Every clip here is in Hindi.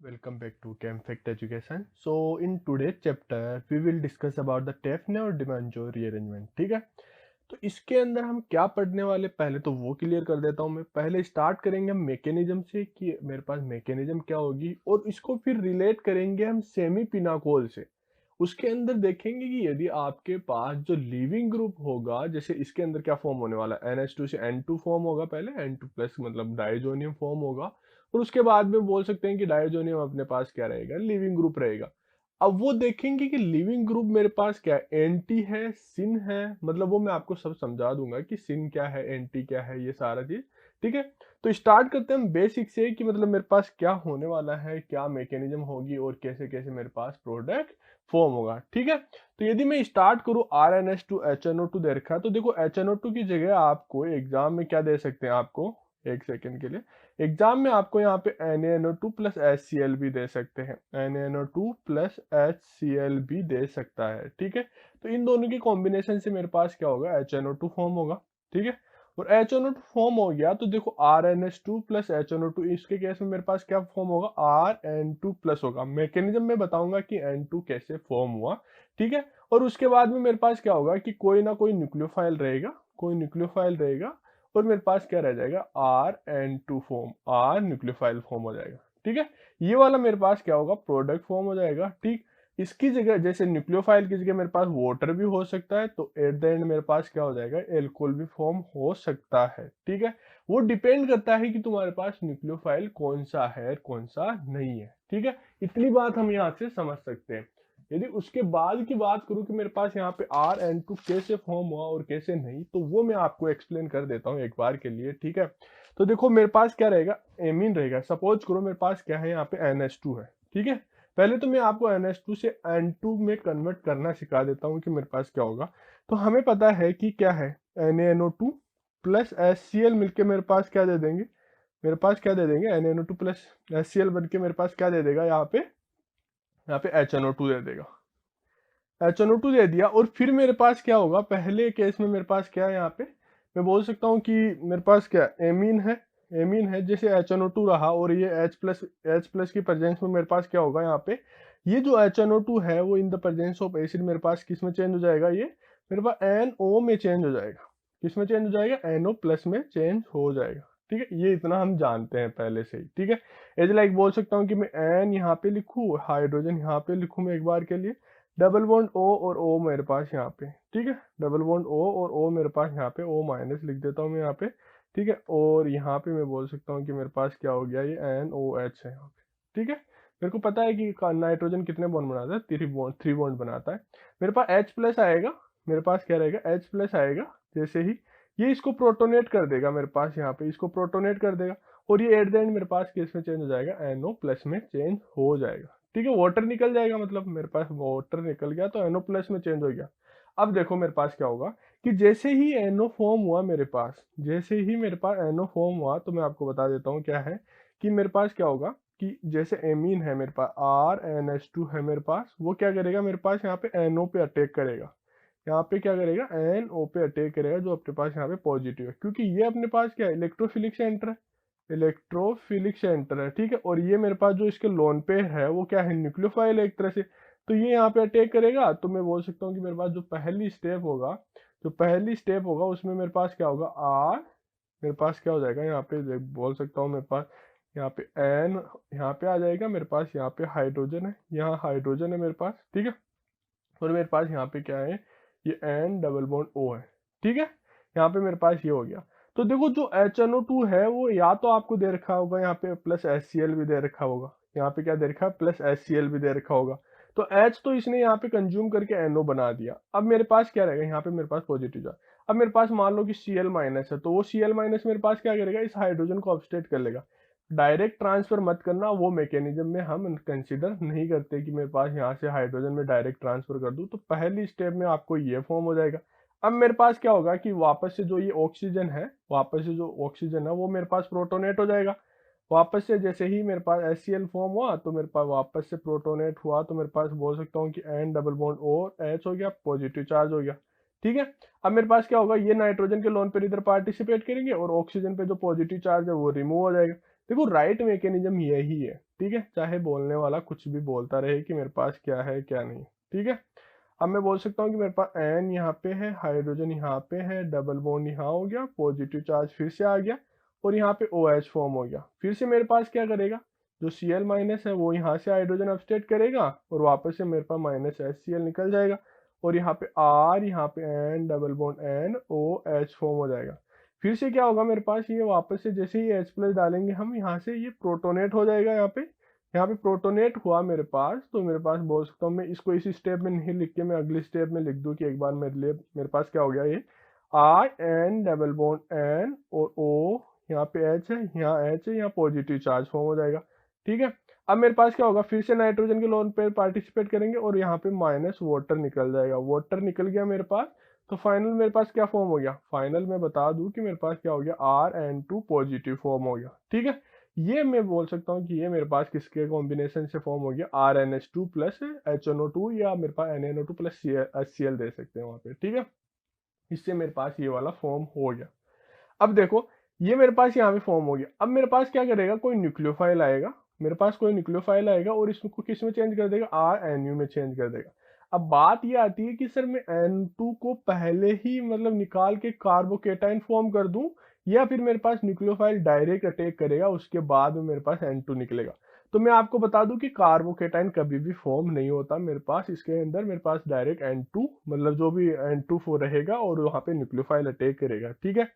Welcome back to ChemFact Education. So in today's chapter we will discuss about the Tefne और डिमेंजो रीअरेंजमेंट. ठीक है, तो इसके अंदर हम क्या पढ़ने वाले पहले तो वो क्लियर कर देता हूँ मैं. पहले स्टार्ट करेंगे हम मैकेनिज्म से कि मेरे पास मैकेनिज्म क्या होगी और इसको फिर रिलेट करेंगे हम सेमी पिनाकोल से. उसके अंदर देखेंगे कि यदि आपके पास जो लिविंग ग्रुप होगा, जैसे इसके अंदर क्या फॉर्म होने वाला है, NH2 से N2 फॉर्म होगा, पहले N2 प्लस मतलब डाइजोनियम फॉर्म होगा और उसके बाद में बोल सकते हैं कि डाइजोनियम अपने पास क्या रहेगा, लिविंग ग्रुप रहेगा. अब वो देखेंगे कि लिविंग ग्रुप मेरे पास क्या है, एंटी है, सिन है, मतलब वो मैं आपको सब समझा दूंगा कि सिन क्या है, एंटी क्या है, ये सारा चीज. ठीक है, तो स्टार्ट करते हैं हम बेसिक से कि मतलब मेरे पास क्या होने वाला है, क्या मैकेनिज्म होगी और कैसे कैसे मेरे पास प्रोडक्ट फॉर्म होगा. ठीक है, तो यदि मैं स्टार्ट करूं RnH2HNO2 दे रखा है, तो देखो HNO2 की जगह आपको एग्जाम में क्या दे सकते हैं, आपको एक सेकेंड के लिए एग्जाम में आपको यहाँ पे NaNO2 प्लस HCl भी दे सकते हैं, NaNO2 प्लस HCl भी दे सकता है. ठीक है, तो इन दोनों के कॉम्बिनेशन से मेरे पास क्या होगा, HNO2 फॉर्म होगा. ठीक है, और HNO2 फॉर्म हो गया तो देखो RnH2 प्लस HNO2, इसके केस में मेरे पास क्या फॉर्म होगा, Rn2 प्लस होगा. मैकेनिज्म में बताऊंगा कि N2 कैसे फॉर्म हुआ. ठीक है, और उसके बाद में मेरे पास क्या होगा कि कोई ना कोई न्यूक्लियोफाइल रहेगा, कोई न्यूक्लियोफाइल रहेगा और मेरे पास क्या रह जाएगा, Rn2 form, R nucleophile form हो जाएगा. ठीक है, ये वाला मेरे पास क्या होगा, प्रोडक्ट फॉर्म हो जाएगा. ठीक, इसकी जगह जैसे न्यूक्लियोफाइल की जगह मेरे पास वाटर भी हो सकता है, तो एट द एंड मेरे पास क्या हो जाएगा, एल्कोहल भी फॉर्म हो सकता है. ठीक है, वो डिपेंड करता है कि तुम्हारे पास न्यूक्लियोफाइल कौन सा है कौन सा नहीं है. ठीक है, इतनी बात हम यहाँ से समझ सकते हैं. यदि उसके बाद की बात करूं कि मेरे पास यहाँ पे Rn2 कैसे फॉर्म हुआ और कैसे नहीं, तो वो मैं आपको एक्सप्लेन कर देता हूँ एक बार के लिए. ठीक है, तो देखो मेरे पास क्या रहेगा, एमीन रहेगा. सपोज करो मेरे पास क्या है, यहाँ पे NH2 है. ठीक है, पहले तो मैं आपको NH2 से N2 में कन्वर्ट करना सिखा देता हूँ कि मेरे पास क्या होगा. तो हमें पता है कि क्या है, NaNO2 प्लस HCl मिलके मेरे पास क्या दे देंगे, मेरे पास क्या दे देंगे, NaNO2 प्लस HCl बन के मेरे पास क्या दे देगा, यहाँ पे HNO2 दे देगा. HNO2 दे दिया और फिर मेरे पास क्या होगा, पहले केस में मेरे पास क्या है, यहाँ पे मैं बोल सकता हूँ कि मेरे पास क्या एमीन है, एमीन है. जैसे HNO2 रहा और ये H प्लस की प्रेजेंस में मेरे पास क्या होगा, यहाँ पे ये जो HNO2 है वो in the presence of acid मेरे पास किस में चेंज हो जाएगा, ये मेरे पास NO में चेंज हो जाएगा. किस में चेंज हो जाएगा, NO प्लस में चेंज हो जाएगा. ठीक है, ये इतना हम जानते हैं पहले से ही. ठीक है, एज लाइक बोल सकता हूँ कि मैं N यहाँ पे लिखूँ, हाइड्रोजन यहाँ पे लिखूँ मैं एक बार के लिए, डबल बॉन्ड O और O मेरे पास यहाँ पे. ठीक है, डबल बॉन्ड O और O मेरे पास यहाँ पे, O माइनस लिख देता हूँ मैं यहाँ पे. ठीक है, और यहाँ पे मैं बोल सकता हूँ कि मेरे पास क्या हो गया, ये NOH है यहाँ पे. ठीक है, मेरे को पता है कि नाइट्रोजन कितने बॉन्ड बनाता है, थ्री बॉन्ड बनाता है. मेरे पास H प्लस आएगा, मेरे पास क्या रहेगा, H प्लस आएगा. जैसे ही ये इसको प्रोटोनेट कर देगा मेरे पास, यहाँ पे इसको प्रोटोनेट कर देगा और ये एट द एंड मेरे पास किस में चेंज हो जाएगा, NO प्लस में चेंज हो जाएगा. ठीक है, वाटर निकल जाएगा, मतलब मेरे पास वाटर निकल गया तो NO प्लस में चेंज हो गया. अब देखो मेरे पास क्या होगा कि जैसे ही NO फॉर्म हुआ मेरे पास, जैसे ही मेरे पास NO फॉर्म हुआ, तो मैं आपको बता देता हूँ क्या है कि मेरे पास क्या होगा कि जैसे एमीन है मेरे पास, RnH2 है मेरे पास, वो क्या करेगा मेरे पास यहाँ पे NO पे अटैक करेगा. यहाँ पे क्या करेगा, NO पे अटैक करेगा, जो अपने पास यहाँ पे पॉजिटिव है, क्योंकि ये अपने पास क्या है, इलेक्ट्रोफिलिक सेंटर है, इलेक्ट्रोफिलिक सेंटर है. ठीक है, और ये मेरे पास जो इसके लोन पेयर है वो क्या है, न्यूक्लियोफाइल है एक तरह से. तो ये यहाँ पे अटैक करेगा, तो मैं बोल सकता हूँ कि मेरे पास जो पहली स्टेप होगा, जो पहली स्टेप होगा उसमें मेरे पास क्या होगा, आर, मेरे पास क्या हो जाएगा, यहाँ पे बोल सकता हूँ मेरे पास यहाँ पे एन यहाँ पे आ जाएगा. मेरे पास यहाँ पे हाइड्रोजन है, यहाँ हाइड्रोजन है मेरे पास. ठीक है, और मेरे पास यहाँ पे क्या है, ये एन डबल बॉन्ड ओ है. ठीक है, यहाँ पे मेरे पास ये हो गया. तो देखो जो HNO2 है वो या तो आपको दे रखा होगा यहाँ पे प्लस HCl भी दे रखा होगा, यहाँ पे क्या दे रखा है, प्लस HCl भी दे रखा होगा. तो H तो इसने यहाँ पे कंज्यूम करके NO बना दिया. अब मेरे पास क्या रहेगा, यहाँ पे मेरे पास पॉजिटिव जा. अब मेरे पास मान लो कि Cl माइनस है, तो वो Cl माइनस मेरे पास क्या करेगा, इस हाइड्रोजन को ऑब्स्टेट कर लेगा. डायरेक्ट ट्रांसफर मत करना, वो मैकेनिज्म में हम कंसिडर नहीं करते कि मेरे पास यहाँ से हाइड्रोजन में डायरेक्ट ट्रांसफर कर दूं. तो पहली स्टेप में आपको ये फॉर्म हो जाएगा. अब मेरे पास क्या होगा कि वापस से जो ये ऑक्सीजन है, वापस से जो ऑक्सीजन है वो मेरे पास प्रोटोनेट हो जाएगा. वापस से जैसे ही मेरे पास HCl फॉर्म हुआ तो मेरे पास वापस से प्रोटोनेट हुआ, तो मेरे पास बोल सकता हूँ कि N double bond O H हो गया, पॉजिटिव चार्ज हो गया. ठीक है, अब मेरे पास क्या होगा, ये नाइट्रोजन के लोन पर इधर पार्टिसिपेट करेंगे और ऑक्सीजन पे जो पॉजिटिव चार्ज है वो रिमूव हो जाएगा. देखो राइट मैकेनिज्म यही है. ठीक है, चाहे बोलने वाला कुछ भी बोलता रहे कि मेरे पास क्या है क्या नहीं, ठीक है। अब मैं बोल सकता हूँ कि मेरे पास एन यहाँ पे है, हाइड्रोजन यहाँ पे है, डबल बॉन्ड यहाँ हो गया, पॉजिटिव चार्ज फिर से आ गया और यहाँ पे ओ एच फॉर्म हो गया। फिर से मेरे पास क्या करेगा, जो Cl माइनस है वो यहाँ से हाइड्रोजन अपस्टेट करेगा और वापस से मेरे पास माइनस HCl निकल जाएगा और यहाँ पे R, यहाँ पे N, double bond N, OH form हो जाएगा। फिर से क्या होगा मेरे पास, ये वापस से जैसे ही H प्लस डालेंगे हम यहाँ से, ये प्रोटोनेट हो जाएगा। यहाँ पे प्रोटोनेट हुआ मेरे पास, तो मेरे पास बोल सकता हूँ मैं इसको इसी स्टेप में नहीं लिख के मैं अगली स्टेप में लिख दूँ कि एक बार मेरे पास क्या हो गया, ये I, N, double bond N और O, यहाँ पे H है, यहाँ H है, यहाँ पॉजिटिव चार्ज फॉर्म हो जाएगा, ठीक है। अब मेरे पास क्या होगा, फिर से नाइट्रोजन के लोन पे पार्टिसिपेट करेंगे और यहाँ पे माइनस वाटर निकल जाएगा, वाटर निकल गया मेरे पास। तो फाइनल मेरे पास क्या फॉर्म हो गया, फाइनल मैं बता दूं कि मेरे पास क्या हो गया, RN2 पॉजिटिव फॉर्म हो गया, ठीक है। ये मैं बोल सकता हूँ कि ये मेरे पास किसके कॉम्बिनेशन से फॉर्म हो गया, RNH2 प्लस HNO2 या मेरे पास NaNO2 प्लस HCl दे सकते हैं वहाँ पे, ठीक है। इससे मेरे पास ये वाला फॉर्म हो गया। अब देखो ये मेरे पास यहाँ पे फॉर्म हो गया। अब मेरे पास क्या करेगा, कोई न्यूक्लियोफाइल आएगा, मेरे पास कोई न्यूक्लियोफाइल आएगा और इसको किस में चेंज कर देगा, RNU में चेंज कर देगा। अब बात ये आती है कि सर मैं N2 को पहले ही मतलब निकाल के कार्बोकेटाइन फॉर्म कर दूं या फिर मेरे पास न्यूक्लियोफाइल डायरेक्ट अटैक करेगा उसके बाद में मेरे पास N2 निकलेगा। तो मैं आपको बता दूं कि कार्बोकेटाइन कभी भी फॉर्म नहीं होता मेरे पास, इसके अंदर मेरे पास डायरेक्ट N2 मतलब जो भी N2 रहेगा और वहाँ पे न्यूक्लियोफाइल अटैक करेगा, ठीक है।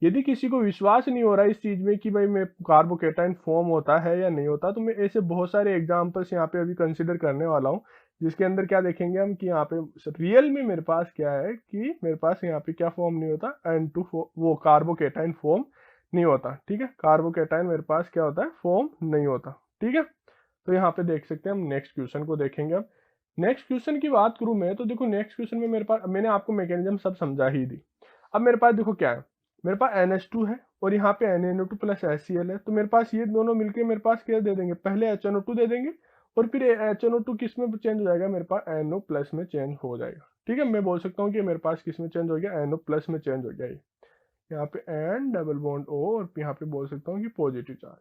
यदि किसी को विश्वास नहीं हो रहा इस चीज में कि भाई मैं कार्बोकेटाइन फॉर्म होता है या नहीं होता, तो मैं ऐसे बहुत सारे एग्जांपल्स यहाँ पे अभी कंसिडर करने वाला हूँ, जिसके अंदर क्या देखेंगे हम कि यहाँ पे रियल में मेरे पास क्या है कि मेरे पास यहाँ पे क्या फॉर्म नहीं होता, N2 वो कार्बोकेटाइन फॉर्म नहीं होता, ठीक है। कार्बोकेटाइन मेरे पास क्या होता है, फॉर्म नहीं होता, ठीक है। तो यहाँ पे देख सकते हैं हम नेक्स्ट क्वेश्चन को देखेंगे। अब नेक्स्ट क्वेश्चन की बात करूँ मैं, तो देखो नेक्स्ट क्वेश्चन में मेरे पास मैंने आपको मैकेनिज्म सब समझा ही दी। अब मेरे पास देखो क्या है, मेरे पास NH2 है और यहाँ पे NaNO2 प्लस HCl है, तो मेरे पास ये दोनों मिलके मेरे पास क्या दे देंगे, पहले HNO2 दे देंगे और फिर HNO2 किस में चेंज हो जाएगा, मेरे पास NO प्लस में चेंज हो जाएगा, ठीक है। मैं बोल सकता हूँ कि मेरे पास किस में चेंज हो गया, NO प्लस में चेंज हो गया। ये यहाँ पे N डबल बॉन्ड O और यहाँ पे बोल सकता हूँ कि पॉजिटिव चार्ज।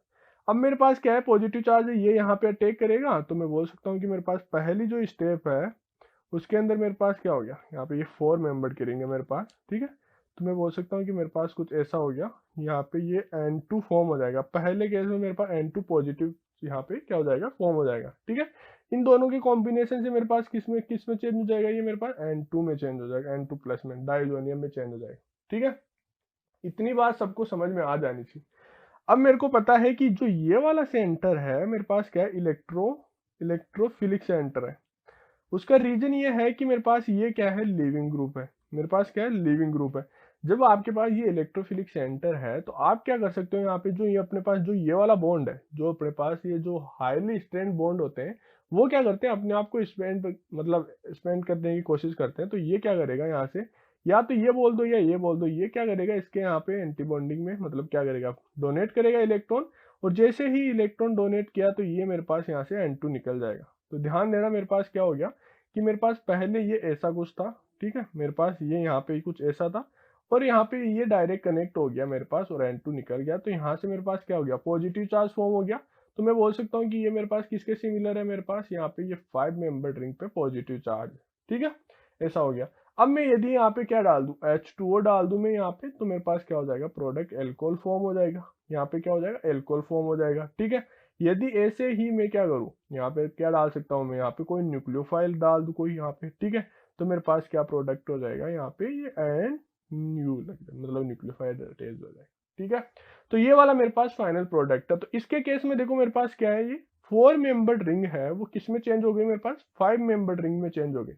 अब मेरे पास क्या है, पॉजिटिव चार्ज है, ये यहाँ पे अटैक करेगा, तो मैं बोल सकता हूँ कि मेरे पास पहली जो स्टेप है उसके अंदर मेरे पास क्या हो गया, यहाँ पे ये 4 मेंबर्ड करेंगे मेरे पास, ठीक है। तो मैं बोल सकता हूँ कि मेरे पास कुछ ऐसा हो गया, यहाँ पे ये N2 फॉर्म हो जाएगा, पहले केस में मेरे पास N2 पॉजिटिव यहाँ पे क्या हो जाएगा, फॉर्म हो जाएगा, ठीक है। इन दोनों के कॉम्बिनेशन से मेरे पास किस में चेंज हो जाएगा, ये मेरे पास N2 में चेंज हो जाएगा, N2 प्लस में डाइजोनियम में चेंज हो जाएगा, ठीक है। इतनी बात सबको समझ में आ जानी चाहिए। अब मेरे को पता है कि जो ये वाला सेंटर है मेरे पास क्या है, इलेक्ट्रोफिलिक सेंटर है। उसका रीजन ये है कि मेरे पास ये क्या है, लिविंग ग्रुप है, मेरे पास क्या है, लिविंग ग्रुप है। जब आपके पास ये इलेक्ट्रोफिलिक सेंटर है तो आप क्या कर सकते हो, यहाँ पे जो ये अपने पास जो ये वाला बॉन्ड है, जो अपने पास ये जो हाईली स्ट्रेंथ बॉन्ड होते हैं वो क्या करते हैं, अपने आप को स्पेंड करने की कोशिश करते हैं। तो ये क्या करेगा, यहाँ से या तो ये बोल दो या ये बोल दो, ये क्या करेगा, इसके यहाँ पे एंटी बॉन्डिंग में मतलब क्या करेगा, डोनेट करेगा इलेक्ट्रॉन, और जैसे ही इलेक्ट्रॉन डोनेट किया तो ये मेरे पास यहाँ से N2 निकल जाएगा। तो ध्यान देना, मेरे पास क्या हो गया कि मेरे पास पहले ये ऐसा कुछ था, ठीक है, मेरे पास ये यहाँ पे कुछ ऐसा था और यहाँ पे ये डायरेक्ट कनेक्ट हो गया मेरे पास और N2 निकल गया, तो यहाँ से मेरे पास क्या हो गया, पॉजिटिव चार्ज फॉर्म हो गया। तो मैं बोल सकता हूँ कि ये मेरे पास किसके सिमिलर है, मेरे पास यहाँ पे ये 5 मेंबर रिंग पे पॉजिटिव चार्ज, ठीक है, ऐसा हो गया। अब मैं यदि यहाँ पे क्या डाल दूं, H2O डाल दूं मैं यहाँ पे, तो मेरे पास क्या हो जाएगा, प्रोडक्ट एल्कोहल फॉर्म हो जाएगा, यहाँ पे क्या हो जाएगा, एल्कोहल फॉर्म हो जाएगा, ठीक है। यदि ऐसे ही मैं क्या करूँ, यहाँ पे क्या डाल सकता हूँ मैं, यहाँ पे कोई न्यूक्लियोफाइल डाल दूं कोई यहाँ पे, ठीक है, तो मेरे पास क्या प्रोडक्ट हो जाएगा, यहाँ पे ये NU मतलब न्यूक्लियोफाइड अटैच हो जाएगा, ठीक है। तो ये वाला मेरे पास फाइनल प्रोडक्ट है। तो इसके केस में देखो मेरे पास क्या है, ये 4 मेंबर्ड रिंग है वो किस में चेंज हो गई, मेरे पास 5 मेंबर्ड रिंग में चेंज हो गई।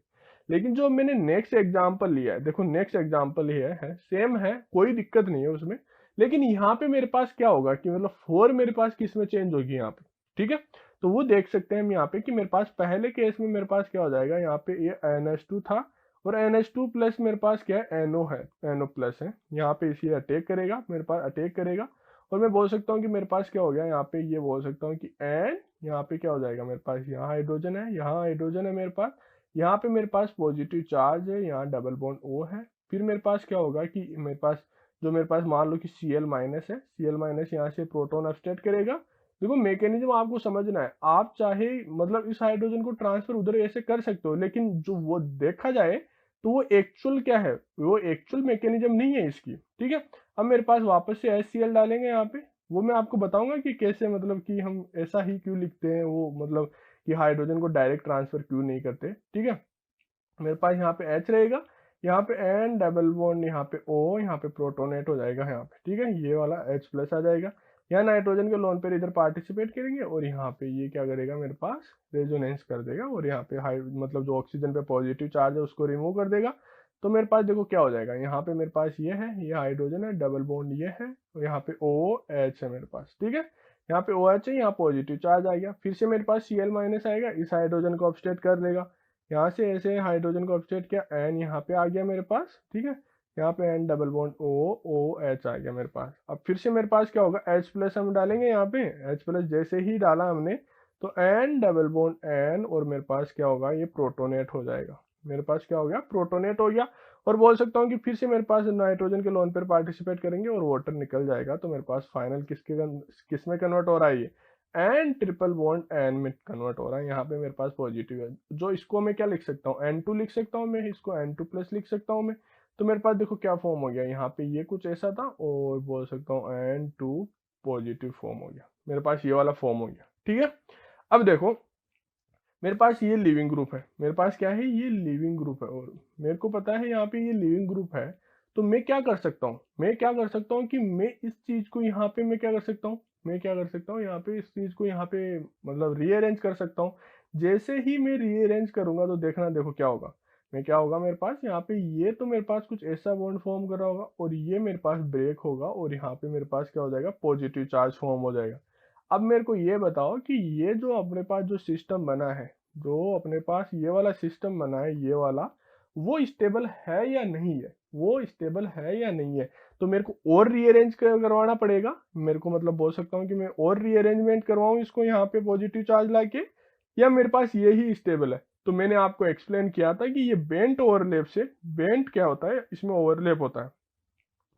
लेकिन जो मैंने नेक्स्ट एग्जांपल लिया है, देखो नेक्स्ट एग्जांपल ये है सेम है, कोई दिक्कत नहीं है उसमें, लेकिन यहाँ पे मेरे पास क्या होगा कि मतलब 4 मेरे पास किस में चेंज होगी यहाँ पे, ठीक है। तो वो देख सकते हैं हम यहाँ पे कि मेरे पास पहले केस में मेरे पास क्या हो जाएगा, यहाँ पे ये NH2 था और NH2 प्लस मेरे पास क्या है, NO है, NO प्लस है, यहाँ पे इसी अटैक करेगा, मेरे पास अटैक करेगा और मैं बोल सकता हूँ कि मेरे पास क्या हो गया, यहाँ पे ये बोल सकता हूँ कि N, यहाँ पे क्या हो जाएगा, मेरे पास यहाँ हाइड्रोजन है, यहाँ हाइड्रोजन है मेरे पास, यहाँ पे मेरे पास पॉजिटिव चार्ज है, यहाँ डबल बॉन्ड O है। फिर मेरे पास क्या होगा कि मेरे पास मान लो कि Cl माइनस है, Cl माइनस यहाँ से प्रोटॉन अपस्टेट करेगा, देखो मैकेनिज्म आपको समझना है, आप चाहे मतलब इस हाइड्रोजन को ट्रांसफर उधर ऐसे कर सकते हो, लेकिन जो वो देखा जाए तो वो एक्चुअल क्या है, वो एक्चुअल मैकेनिज्म नहीं है इसकी, ठीक है। अब मेरे पास वापस से HCl डालेंगे यहाँ पे, वो मैं आपको बताऊंगा कि कैसे, मतलब कि हम ऐसा ही क्यों लिखते हैं, वो मतलब कि हाइड्रोजन को डायरेक्ट ट्रांसफर क्यों नहीं करते, ठीक है। मेरे पास यहाँ पे H रहेगा, यहाँ पे N डबल बॉन्ड, यहाँ पे O, यहाँ पे प्रोटोनेट हो जाएगा यहाँ पे, ठीक है। ये वाला H प्लस आ जाएगा, यहाँ नाइट्रोजन के लोन पेयर इधर पार्टिसिपेट करेंगे और यहाँ पे ये क्या करेगा, मेरे पास रेजोनेंस कर देगा और यहाँ पे हाई मतलब जो ऑक्सीजन पे पॉजिटिव चार्ज है उसको रिमूव कर देगा। तो मेरे पास देखो क्या हो जाएगा, यहाँ पे मेरे पास ये है, ये हाइड्रोजन है, डबल बॉन्ड ये है और यहाँ पे OH है मेरे पास, ठीक है। यहाँ पे OH है, यहाँ पॉजिटिव चार्ज आ गया, फिर से मेरे पास Cl माइनस आएगा, इस हाइड्रोजन को अपस्टेट कर लेगा, यहाँ से ऐसे हाइड्रोजन को अपस्टेट किया, N यहाँ पे आ गया मेरे पास, ठीक है। यहाँ पे N डबल बॉन्ड OH आ गया मेरे पास। अब फिर से मेरे पास क्या होगा, H प्लस हम डालेंगे यहाँ पे, H प्लस जैसे ही डाला हमने तो N डबल बॉन्ड N और मेरे पास क्या होगा, ये प्रोटोनेट हो जाएगा, मेरे पास क्या हो गया, प्रोटोनेट हो गया। और बोल सकता हूँ कि फिर से मेरे पास नाइट्रोजन के लोन पर पार्टिसिपेट करेंगे और वाटर निकल जाएगा, तो मेरे पास फाइनल किस में कन्वर्ट हो रहा है, ये एन ट्रिपल बॉन्ड एन में कन्वर्ट हो रहा है। यहाँ पे मेरे पास पॉजिटिव है, जो इसको मैं क्या लिख सकता हूँ, N2 लिख सकता हूँ, मैं इसको N2 प्लस लिख सकता हूँ मैं। तो मेरे पास देखो क्या फॉर्म हो गया, यहाँ पे ये कुछ ऐसा था और बोल सकता हूँ N2 पॉजिटिव फॉर्म हो गया, मेरे पास ये वाला फॉर्म हो गया, ठीक है। अब देखो मेरे पास ये लिविंग ग्रुप है, मेरे पास क्या है, ये लिविंग ग्रुप है और मेरे को पता है यहाँ पे ये लिविंग ग्रुप है। तो मैं क्या कर सकता हूँ, मैं क्या कर सकता हूँ कि मैं इस चीज को यहाँ पे मैं क्या कर सकता हूँ, मैं क्या कर सकता हूँ यहाँ पे, इस चीज को यहाँ पे मतलब रीअरेंज कर सकता हूँ। जैसे ही मैं रीअरेंज करूंगा तो देखना, देखो क्या होगा, मैं क्या होगा मेरे पास यहाँ पे, ये तो मेरे पास कुछ ऐसा बॉन्ड फॉर्म कर रहा होगा और ये मेरे पास ब्रेक होगा और यहाँ पे मेरे पास क्या हो जाएगा, पॉजिटिव चार्ज फॉर्म हो जाएगा। अब मेरे को ये बताओ कि ये जो अपने पास जो सिस्टम बना है, जो अपने पास ये वाला सिस्टम बना है, ये वाला, वो स्टेबल है या नहीं है, वो स्टेबल है या नहीं है। तो मेरे को और रीअरेंज करवाना पड़ेगा, मेरे को मतलब बोल सकता हूँ कि मैं और रीअरेंजमेंट करवाऊँ इसको यहाँ पे पॉजिटिव चार्ज लाके, या मेरे पास ये ही स्टेबल है। तो मैंने आपको एक्सप्लेन किया था कि ये बेंट ओवरलैप से, बेंट क्या होता है, इसमें ओवरलैप होता है,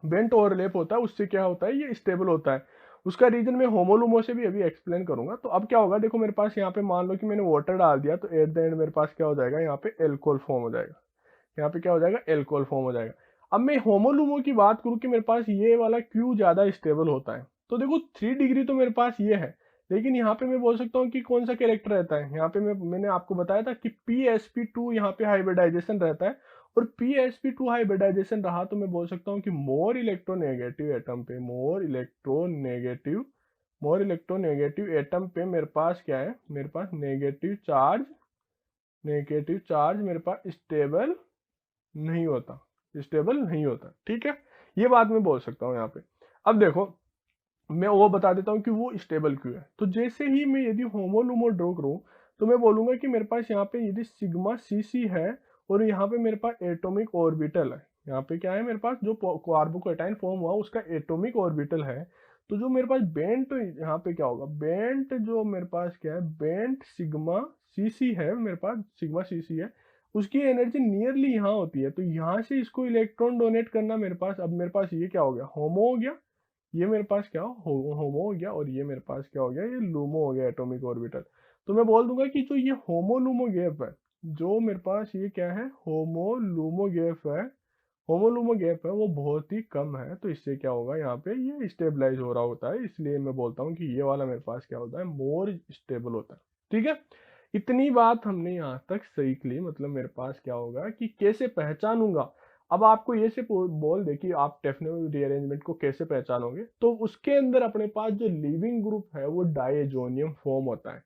बेंट ओवरलैप होता है, उससे क्या होता है, ये स्टेबल होता है। उसका रीजन मैं होमोलुमो से भी अभी एक्सप्लेन करूंगा। तो अब क्या होगा, देखो मेरे पास यहाँ पे मान लो कि मैंने वाटर डाल दिया, तो एट द एंड मेरे पास क्या हो जाएगा, यहाँ पे एल्कोहल फॉर्म हो जाएगा, यहाँ पे क्या हो जाएगा, एल्कोहल फॉर्म हो जाएगा। अब मैं होमोलुमो की बात करूँ कि मेरे पास ये वाला क्यू ज्यादा स्टेबल होता है, तो देखो 3 डिग्री तो मेरे पास ये है, लेकिन यहाँ पे मैं बोल सकता हूँ कि कौन सा कैरेक्टर रहता है, यहाँ पे मैंने आपको बताया था कि PsP2 यहाँ पे हाइब्रिडाइजेशन रहता है, और PsP2 हाइब्रिडाइजेशन रहा तो मैं बोल सकता हूँ कि मोर इलेक्ट्रोनेगेटिव एटम पे, मोर इलेक्ट्रोनेगेटिव एटम पे मेरे पास क्या है, मेरे पास नेगेटिव चार्ज मेरे पास स्टेबल नहीं होता, स्टेबल नहीं होता, ठीक है। ये बात मैं बोल सकता हूँ यहाँ पे। अब देखो मैं वो बता देता हूँ कि वो स्टेबल क्यों है। तो जैसे ही मैं यदि होमोलुमो ड्रॉ करूँ तो मैं बोलूंगा कि मेरे पास यहाँ पे यदि सिग्मा CC है और यहाँ पे मेरे पास एटॉमिक ऑर्बिटल है, यहाँ पे क्या है, मेरे पास जो कार्बोकेटाइन फॉर्म हुआ उसका एटॉमिक ऑर्बिटल है। तो जो मेरे पास बेंट यहाँ पे क्या होगा, बेंट जो मेरे पास क्या है, बेंट सिग्मा CC है, मेरे पास सिग्मा CC है, उसकी एनर्जी नियरली यहाँ होती है। तो यहाँ से इसको इलेक्ट्रॉन डोनेट करना मेरे पास, अब मेरे पास ये क्या हो गया, होमो हो गया, ये मेरे पास क्या होमो हो गया, और ये मेरे पास क्या हो गया, ये लूमो हो गया, एटॉमिक ऑर्बिटल। तो मैं बोल दूंगा कि जो ये होमो लूमो गैप है, जो मेरे पास ये क्या है, होमो लूमो गैप है, होमो लूमो गैप है, वो बहुत ही कम है। तो इससे क्या होगा, यहाँ पे ये स्टेबलाइज हो रहा होता है, इसलिए मैं बोलता हूँ कि ये वाला मेरे पास क्या होता है, मोर स्टेबल होता है, ठीक है। इतनी बात हमने यहाँ तक सीख ली, मतलब मेरे पास क्या होगा कि कैसे पहचानूंगा। अब आपको ये से बोल दे कि आप टेफनेल रीअरेंजमेंट को कैसे पहचानोगे, तो उसके अंदर अपने पास जो लिविंग ग्रुप है वो डायजोनियम फॉर्म होता है।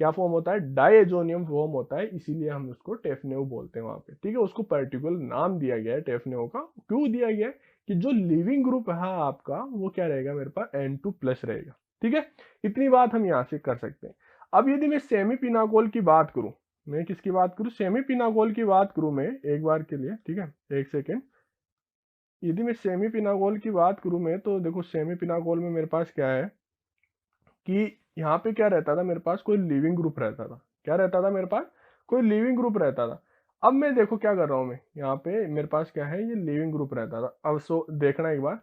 क्या फॉर्म होता है, डायजोनियम फॉर्म होता है, इसीलिए हम उसको टेफनेव बोलते हैं वहां पे, ठीक है। उसको पर्टिकुलर नाम दिया गया है टेफनेव का, क्यों दिया गया है कि जो लिविंग ग्रुप है आपका वो क्या रहेगा, मेरे पास N2 प्लस रहेगा, ठीक है। इतनी बात हम यहाँ से कर सकते हैं। अब यदि मैं सेमी पिनाकोल की बात करूं, मैं किसकी बात करूं, सेमी पिनाकोल की बात करूं मैं एक बार के लिए, ठीक है, एक सेकेंड। यदि मैं सेमी पिनाकोल की बात करूं मैं, तो देखो सेमी पिनाकोल में मेरे पास क्या है कि यहाँ पे क्या रहता था, मेरे पास कोई लिविंग ग्रुप रहता था, क्या रहता था मेरे पास, कोई लिविंग ग्रुप रहता था। अब मैं देखो क्या कर रहा हूँ, मैं यहाँ पे मेरे पास क्या है, ये लिविंग ग्रुप रहता था। अब देखना एक बार,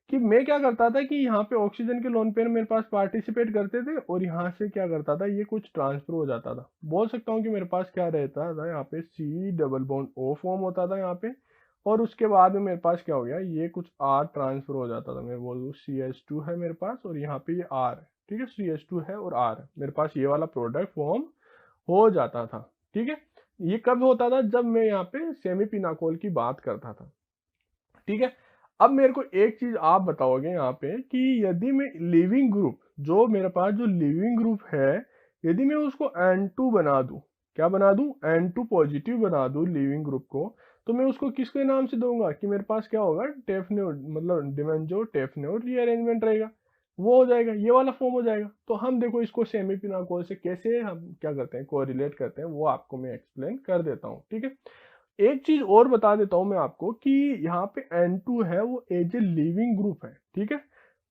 कि मैं क्या करता था कि यहाँ पे ऑक्सीजन के लोन पेयर मेरे पास पार्टिसिपेट करते थे और यहाँ से क्या करता था, ये कुछ ट्रांसफर हो जाता था। बोल सकता हूँ कि मेरे पास क्या रहता था, यहाँ पे C double bond O form होता था यहाँ पे, और उसके बाद में मेरे पास क्या हो गया, ये कुछ R ट्रांसफर हो जाता था। मैं बोल दूँ CH2 है मेरे पास और यहाँ पे ये R है, ठीक है, CH2 है और R है, मेरे पास ये वाला प्रोडक्ट फॉर्म हो जाता था। ठीक है, ये कब होता था, जब मैं यहाँ पे सेमी पिनाकोल की बात करता था। ठीक है, अब मेरे को एक चीज आप बताओगे यहाँ पे कि यदि मैं लिविंग ग्रुप, जो मेरे पास जो लिविंग ग्रुप है, यदि मैं उसको N2 बना दूं, क्या बना दूं, N2 पॉजिटिव बना दूं लिविंग ग्रुप को, तो मैं उसको किसके नाम से दूंगा कि मेरे पास क्या होगा, टेफनेव, मतलब डिमेंजो टेफनेव रीअरेंजमेंट रहेगा, वो हो जाएगा, ये वाला फॉर्म हो जाएगा। तो हम देखो इसको सेमी पिनाकोल से कैसे हम क्या करते हैं, कोरिलेट करते हैं, वो आपको मैं एक्सप्लेन कर देता हूँ। ठीक है, एक चीज और बता देता हूं मैं आपको कि यहाँ पे N2 है वो एज ए लिविंग ग्रुप है। ठीक है,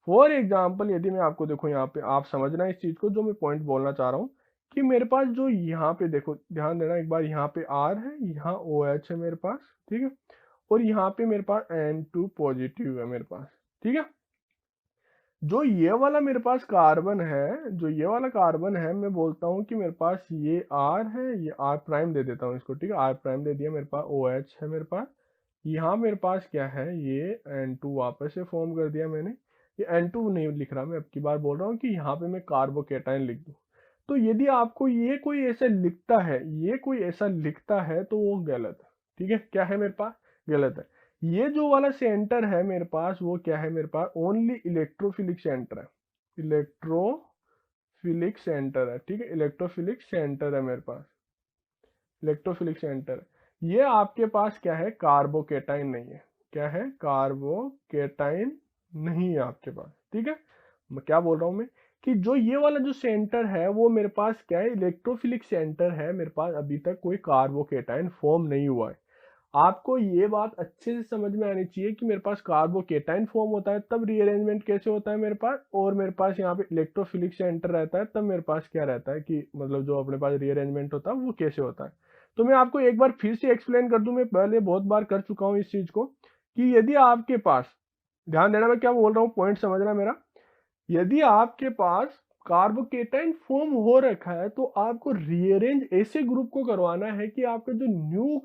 फॉर एग्जाम्पल यदि मैं आपको देखो, यहाँ पे आप समझना इस चीज को, जो मैं पॉइंट बोलना चाह रहा हूँ कि मेरे पास जो यहाँ पे देखो, ध्यान देना एक बार, यहाँ पे R है, यहाँ OH है मेरे पास, ठीक है, और यहाँ पे मेरे पास N2 पॉजिटिव है मेरे पास। ठीक है, जो ये वाला मेरे पास कार्बन है, जो ये वाला कार्बन है, मैं बोलता हूँ कि मेरे पास ये R है, ये R प्राइम दे देता हूँ इसको। ठीक है, R प्राइम दे दिया, मेरे पास OH है मेरे पास, यहाँ मेरे पास क्या है, ये N2 वापस से फॉर्म कर दिया मैंने। ये N2 नहीं लिख रहा मैं, अब की बार बोल रहा हूँ कि यहाँ पे मैं कार्बोकेटाइन लिख दूँ। तो यदि आपको ये कोई ऐसा लिखता है, ये कोई ऐसा लिखता है तो वो गलत है। ठीक है, क्या है मेरे पास, गलत है। ये जो वाला सेंटर है मेरे पास, वो क्या है मेरे पास, ओनली इलेक्ट्रोफिलिक सेंटर है, इलेक्ट्रोफिलिक सेंटर है। ठीक है, इलेक्ट्रोफिलिक सेंटर है मेरे पास, इलेक्ट्रोफिलिक सेंटर। ये आपके पास क्या है, कार्बोकेटाइन नहीं है, क्या है, कार्बोकेटाइन नहीं है आपके पास। ठीक है, मैं क्या बोल रहा हूं मैं कि जो ये वाला जो सेंटर है वो मेरे पास क्या है, इलेक्ट्रोफिलिक सेंटर है मेरे पास, अभी तक कोई कार्बोकेटाइन फॉर्म नहीं हुआ है। आपको ये बात अच्छे से समझ में आनी चाहिए कि मेरे पास कार्बोकेटाइन फॉर्म होता है तब रीअरेंजमेंट कैसे होता है मेरे पास, और मेरे पास यहाँ पे इलेक्ट्रोफिलिक सेंटर रहता है तब मेरे पास क्या रहता है, कि मतलब जो अपने पास रीअरेंजमेंट होता है वो कैसे होता है। तो मैं आपको एक बार फिर से एक्सप्लेन कर दूं, मैं पहले बहुत बार कर चुका हूं इस चीज को, कि यदि आपके पास, ध्यान देना मैं क्या बोल रहा हूँ, पॉइंट समझना मेरा, यदि आपके पास कार्बोकेटाइन फॉर्म हो रखा है तो आपको रीअरेंज ऐसे ग्रुप को करवाना है कि आपका जो न्यू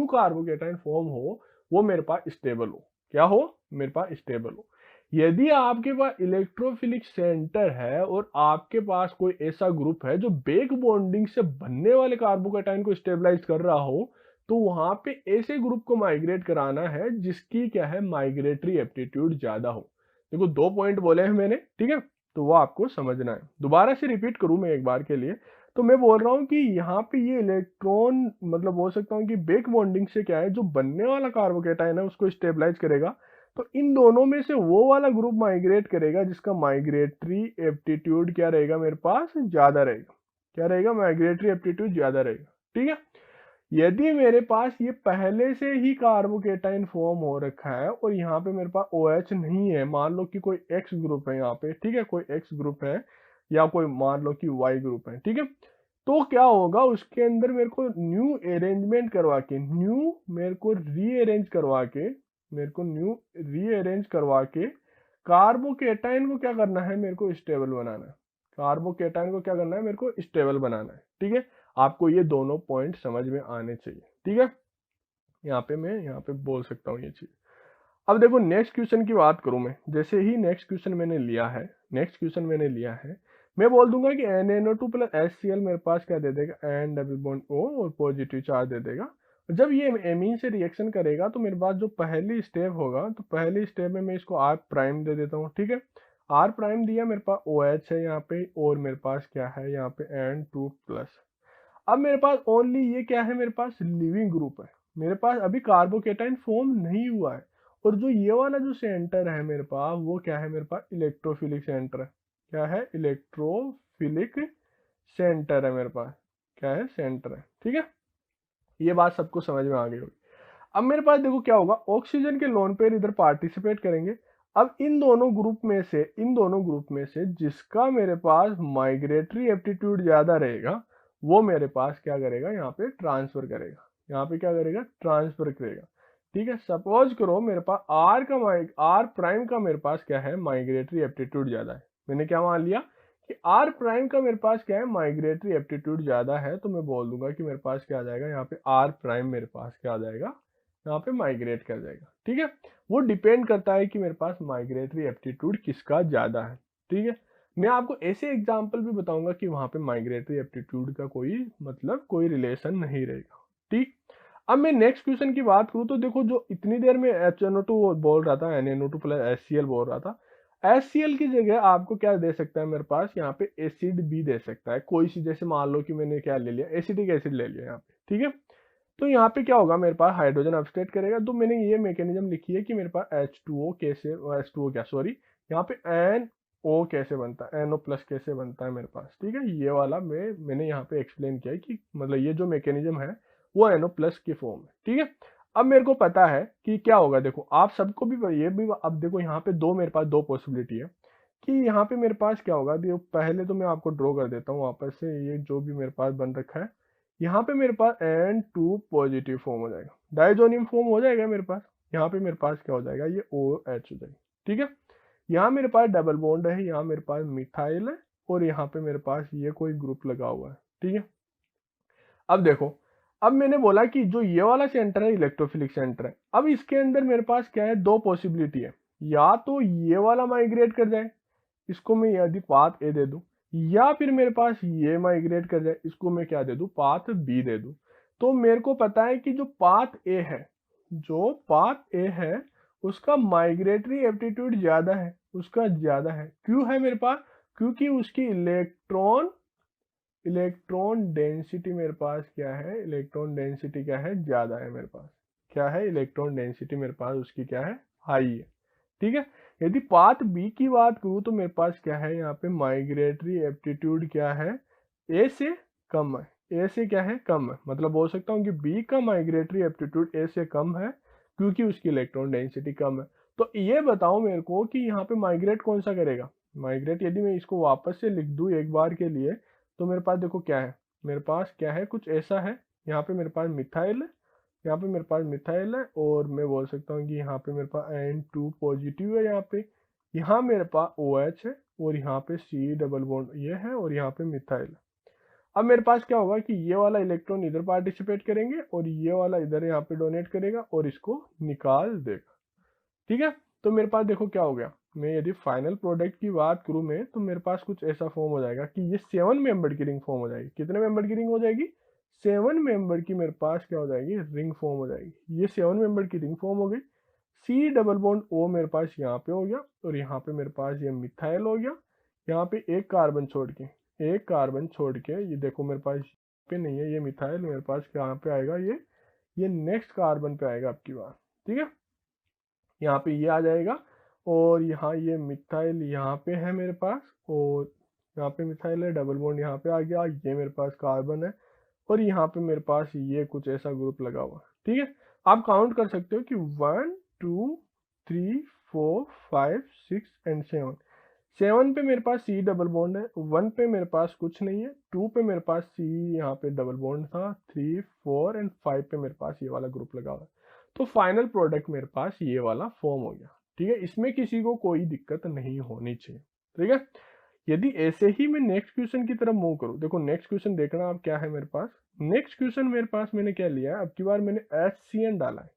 कार्बोकेटाइन फॉर्म हो वो मेरे पास स्टेबल हो। क्या हो, मेरे पास स्टेबल हो। यदि आपके पास इलेक्ट्रोफिलिक सेंटर है और आपके पास कोई ऐसा ग्रुप है जो बेक बॉन्डिंग से बनने वाले कार्बोकेटाइन को स्टेबलाइज कर रहा हो, तो वहां पे ऐसे ग्रुप को माइग्रेट कराना है जिसकी क्या है, माइग्रेटरी एप्टीट्यूड ज्यादा हो। देखो 2 पॉइंट बोले हैं मैंने, ठीक है, तो वो आपको समझना है। दोबारा से रिपीट करूं मैं एक बार के लिए, तो मैं बोल रहा हूं कि यहाँ पे ये इलेक्ट्रॉन, मतलब बोल सकता हूँ कि बेक बॉन्डिंग से क्या है, जो बनने वाला कार्बोकेटाइन है उसको स्टेबलाइज करेगा, तो इन दोनों में से वो वाला ग्रुप माइग्रेट करेगा जिसका माइग्रेटरी एप्टीट्यूड क्या रहेगा, मेरे पास ज्यादा रहेगा। क्या रहेगा, माइग्रेटरी एप्टीट्यूड ज्यादा रहेगा। ठीक है, यदि मेरे पास ये पहले से ही कार्बोकेटाइन फॉर्म हो रखा है और यहाँ पे मेरे पास OH नहीं है, मान लो कि कोई X ग्रुप है यहाँ पे, ठीक है, कोई X ग्रुप है या कोई मान लो कि Y ग्रुप है, ठीक है, तो क्या होगा, उसके अंदर मेरे को न्यू अरेंजमेंट करवा के, न्यू मेरे को रीअरेंज करवा के, मेरे को न्यू रीअरेंज करवा के कार्बोकेटाइन को क्या करना है, मेरे को स्टेबल बनाना है। कार्बोकेटाइन को क्या करना है, मेरे को स्टेबल बनाना है। ठीक है, आपको ये दोनों पॉइंट समझ में आने चाहिए। ठीक है, यहाँ पे मैं यहाँ पे बोल सकता हूँ ये चीज। अब देखो नेक्स्ट क्वेश्चन की बात करूं मैं, जैसे ही नेक्स्ट क्वेश्चन मैंने लिया है, नेक्स्ट क्वेश्चन मैंने लिया है, मैं बोल दूंगा कि NaNO2 प्लस HCl मेरे पास क्या दे देगा, N डबल बॉन्ड O और पॉजिटिव चार्ज दे देगा। जब ये एमीन से रिएक्शन करेगा तो मेरे पास जो पहली स्टेप होगा, तो पहली स्टेप में मैं इसको R प्राइम दे देता हूँ। ठीक है, R प्राइम दिया, मेरे पास OH है यहाँ पे और मेरे पास क्या है यहाँ पे N2 प्लस। अब मेरे पास ओनली ये क्या है, मेरे पास लिविंग ग्रुप है, मेरे पास अभी कार्बोकेटाइन फॉर्म नहीं हुआ है। और जो ये वाला जो सेंटर है मेरे पास, वो क्या है, मेरे पास इलेक्ट्रोफिलिक सेंटर है। क्या है, इलेक्ट्रोफिलिक सेंटर है मेरे पास, क्या है, सेंटर है। ठीक है, ये बात सबको समझ में आ गई होगी। अब मेरे पास देखो क्या होगा, ऑक्सीजन के लोन पेयर इधर पार्टिसिपेट करेंगे। अब इन दोनों ग्रुप में से, इन दोनों ग्रुप में से जिसका मेरे पास माइग्रेटरी एप्टीट्यूड ज्यादा रहेगा वो मेरे पास क्या करेगा, यहाँ पे ट्रांसफर करेगा, यहाँ पे क्या करेगा, ट्रांसफर करेगा। ठीक है। सपोज करो मेरे पास आर प्राइम का मेरे पास क्या है, माइग्रेटरी एप्टीट्यूड ज्यादा है। मैंने क्या मान लिया कि आर प्राइम का मेरे पास क्या है, माइग्रेटरी एप्टीट्यूड ज्यादा है, तो मैं बोल दूंगा कि मेरे पास क्या आ जाएगा यहाँ पे, आर प्राइम मेरे पास क्या आ जाएगा, यहाँ पे माइग्रेट कर जाएगा। ठीक है, वो डिपेंड करता है कि मेरे पास माइग्रेटरी एप्टीट्यूड किसका ज्यादा है। ठीक है, मैं आपको ऐसे एग्जाम्पल भी बताऊंगा कि वहां पे माइग्रेटरी एप्टीट्यूड का कोई मतलब कोई रिलेशन नहीं रहेगा। ठीक, अब मैं नेक्स्ट क्वेश्चन की बात करूं तो देखो, जो इतनी देर में HNO2 बोल रहा था, NaNO2 प्लस HCl बोल रहा था, HCl की जगह आपको क्या दे सकता है मेरे पास यहाँ पे, एसिड भी दे सकता है कोई सी। जैसे मान लो कि मैंने क्या ले लिया, एसिटिक एसिड ले लिया यहाँ पे। ठीक है, तो यहाँ पे क्या होगा, मेरे पास हाइड्रोजन अपस्टेट करेगा। तो मैंने ये मैकेनिज्म लिखी है कि मेरे पास H2O कैसे, H2O क्या सॉरी, यहाँ पे NO कैसे बनता है, NO प्लस कैसे बनता है मेरे पास। ठीक है, ये वाला मैंने यहाँ पे एक्सप्लेन किया है कि मतलब ये जो मैकेनिज्म है वो NO प्लस की फॉर्म है। ठीक है, अब मेरे को पता है कि क्या होगा। देखो आप सबको भी ये भी, अब देखो यहाँ पे मेरे पास दो पॉसिबिलिटी है कि यहाँ पे मेरे पास क्या होगा। देखो पहले तो मैं आपको ड्रॉ कर देता हूँ वापस से, ये जो भी मेरे पास बन रखा है, यहाँ पे मेरे पास N2 पॉजिटिव फॉर्म हो जाएगा, डाइजोनियम फॉर्म हो जाएगा मेरे पास। यहाँ पे मेरे पास क्या हो जाएगा, ये OH हो जाएगा। ठीक है, यहाँ मेरे पास डबल बॉन्ड है, यहाँ मेरे पास मिथाइल है, और यहाँ पे मेरे पास ये कोई ग्रुप लगा हुआ है। ठीक है, अब देखो, अब मैंने बोला कि जो ये वाला सेंटर है इलेक्ट्रोफिलिक सेंटर है। अब इसके अंदर मेरे पास क्या है, दो पॉसिबिलिटी है, या तो ये वाला माइग्रेट कर जाए, इसको मैं यदि पाथ ए दे दूं, या फिर मेरे पास ये माइग्रेट कर जाए, इसको मैं क्या दे दूं, पाथ बी दे दूं। तो मेरे को पता है कि जो पाथ ए है, जो पाथ ए है उसका माइग्रेटरी एप्टीट्यूड ज्यादा है, उसका ज्यादा है। क्यों है मेरे पास, क्योंकि उसकी इलेक्ट्रॉन डेंसिटी मेरे पास क्या है, इलेक्ट्रॉन डेंसिटी क्या है, ज्यादा है मेरे पास। क्या है, इलेक्ट्रॉन डेंसिटी मेरे पास उसकी क्या है, हाई है। ठीक है, यदि पाथ बी की बात करूं तो मेरे पास क्या है, यहाँ पे माइग्रेटरी एप्टीट्यूड क्या है, ए से कम है। ए से क्या है, कम है, मतलब बोल सकता हूँ कि बी का माइग्रेटरी एप्टीट्यूड ए से कम है, क्योंकि उसकी इलेक्ट्रॉन डेंसिटी कम है। तो ये बताओ मेरे को कि यहाँ पे माइग्रेट कौन सा करेगा। माइग्रेट यदि मैं इसको वापस से लिख दूं एक बार के लिए, तो मेरे पास देखो क्या है, मेरे पास क्या है, कुछ ऐसा है। यहाँ पे मेरे पास मिथाइल है, यहाँ पे मेरे पास मिथाइल है, और मैं बोल सकता हूँ कि यहाँ पे मेरे पास N2 पॉजिटिव है। यहाँ मेरे पास OH है, और यहाँ पे C डबल बॉन्ड ये है, और यहाँ पे मिथाइल है। अब मेरे पास क्या होगा कि ये वाला इलेक्ट्रॉन इधर पार्टिसिपेट करेंगे, और ये वाला इधर यहाँ पे डोनेट करेगा, और इसको निकाल देगा। ठीक है, तो मेरे पास देखो क्या हो गया, मैं यदि फाइनल प्रोडक्ट की बात करूं मैं, तो मेरे पास कुछ ऐसा फॉर्म हो जाएगा कि ये 7 मेंबर की रिंग फॉर्म हो जाएगी। कितने मेंबर की रिंग हो जाएगी, 7 मेंबर की मेरे पास क्या हो जाएगी, रिंग फॉर्म हो जाएगी। ये 7 मेंबर की रिंग फॉर्म हो गई। C डबल बॉन्ड O मेरे पास यहाँ पे हो गया, और यहाँ पे मेरे पास ये मिथाइल हो गया। यहाँ पे एक कार्बन छोड़ के ये देखो मेरे पास पे नहीं है ये मिथाइल, मेरे पास कहाँ पे आएगा, ये नेक्स्ट कार्बन पे आएगा आपकी बात। ठीक है, यहाँ पे ये आ जाएगा, और यहाँ ये मिथाइल यहाँ पे है मेरे पास, और यहाँ पे मिथाइल है, डबल बॉन्ड यहाँ पे आ गया, ये मेरे पास कार्बन है, और यहाँ पे मेरे पास ये कुछ ऐसा ग्रुप लगा हुआ है। ठीक है, आप काउंट कर सकते हो कि 1 2 3 4 5 6 एंड 7। 7 पे मेरे पास C डबल बॉन्ड है, 1 पे मेरे पास कुछ नहीं है, 2 पे मेरे पास C यहाँ पे डबल बॉन्ड था, 3 4 एंड 5 पे मेरे पास ये वाला ग्रुप लगा हुआ है। तो फाइनल प्रोडक्ट मेरे पास ये वाला फॉर्म हो गया। ठीक है, इसमें किसी को कोई दिक्कत नहीं होनी चाहिए। ठीक है, यदि ऐसे ही मैं नेक्स्ट क्वेश्चन की तरफ मूव करूं, देखो नेक्स्ट क्वेश्चन देखना अब क्या है मेरे पास। नेक्स्ट क्वेश्चन मेरे पास मैंने क्या लिया है, अब की बार मैंने HCN डाला है।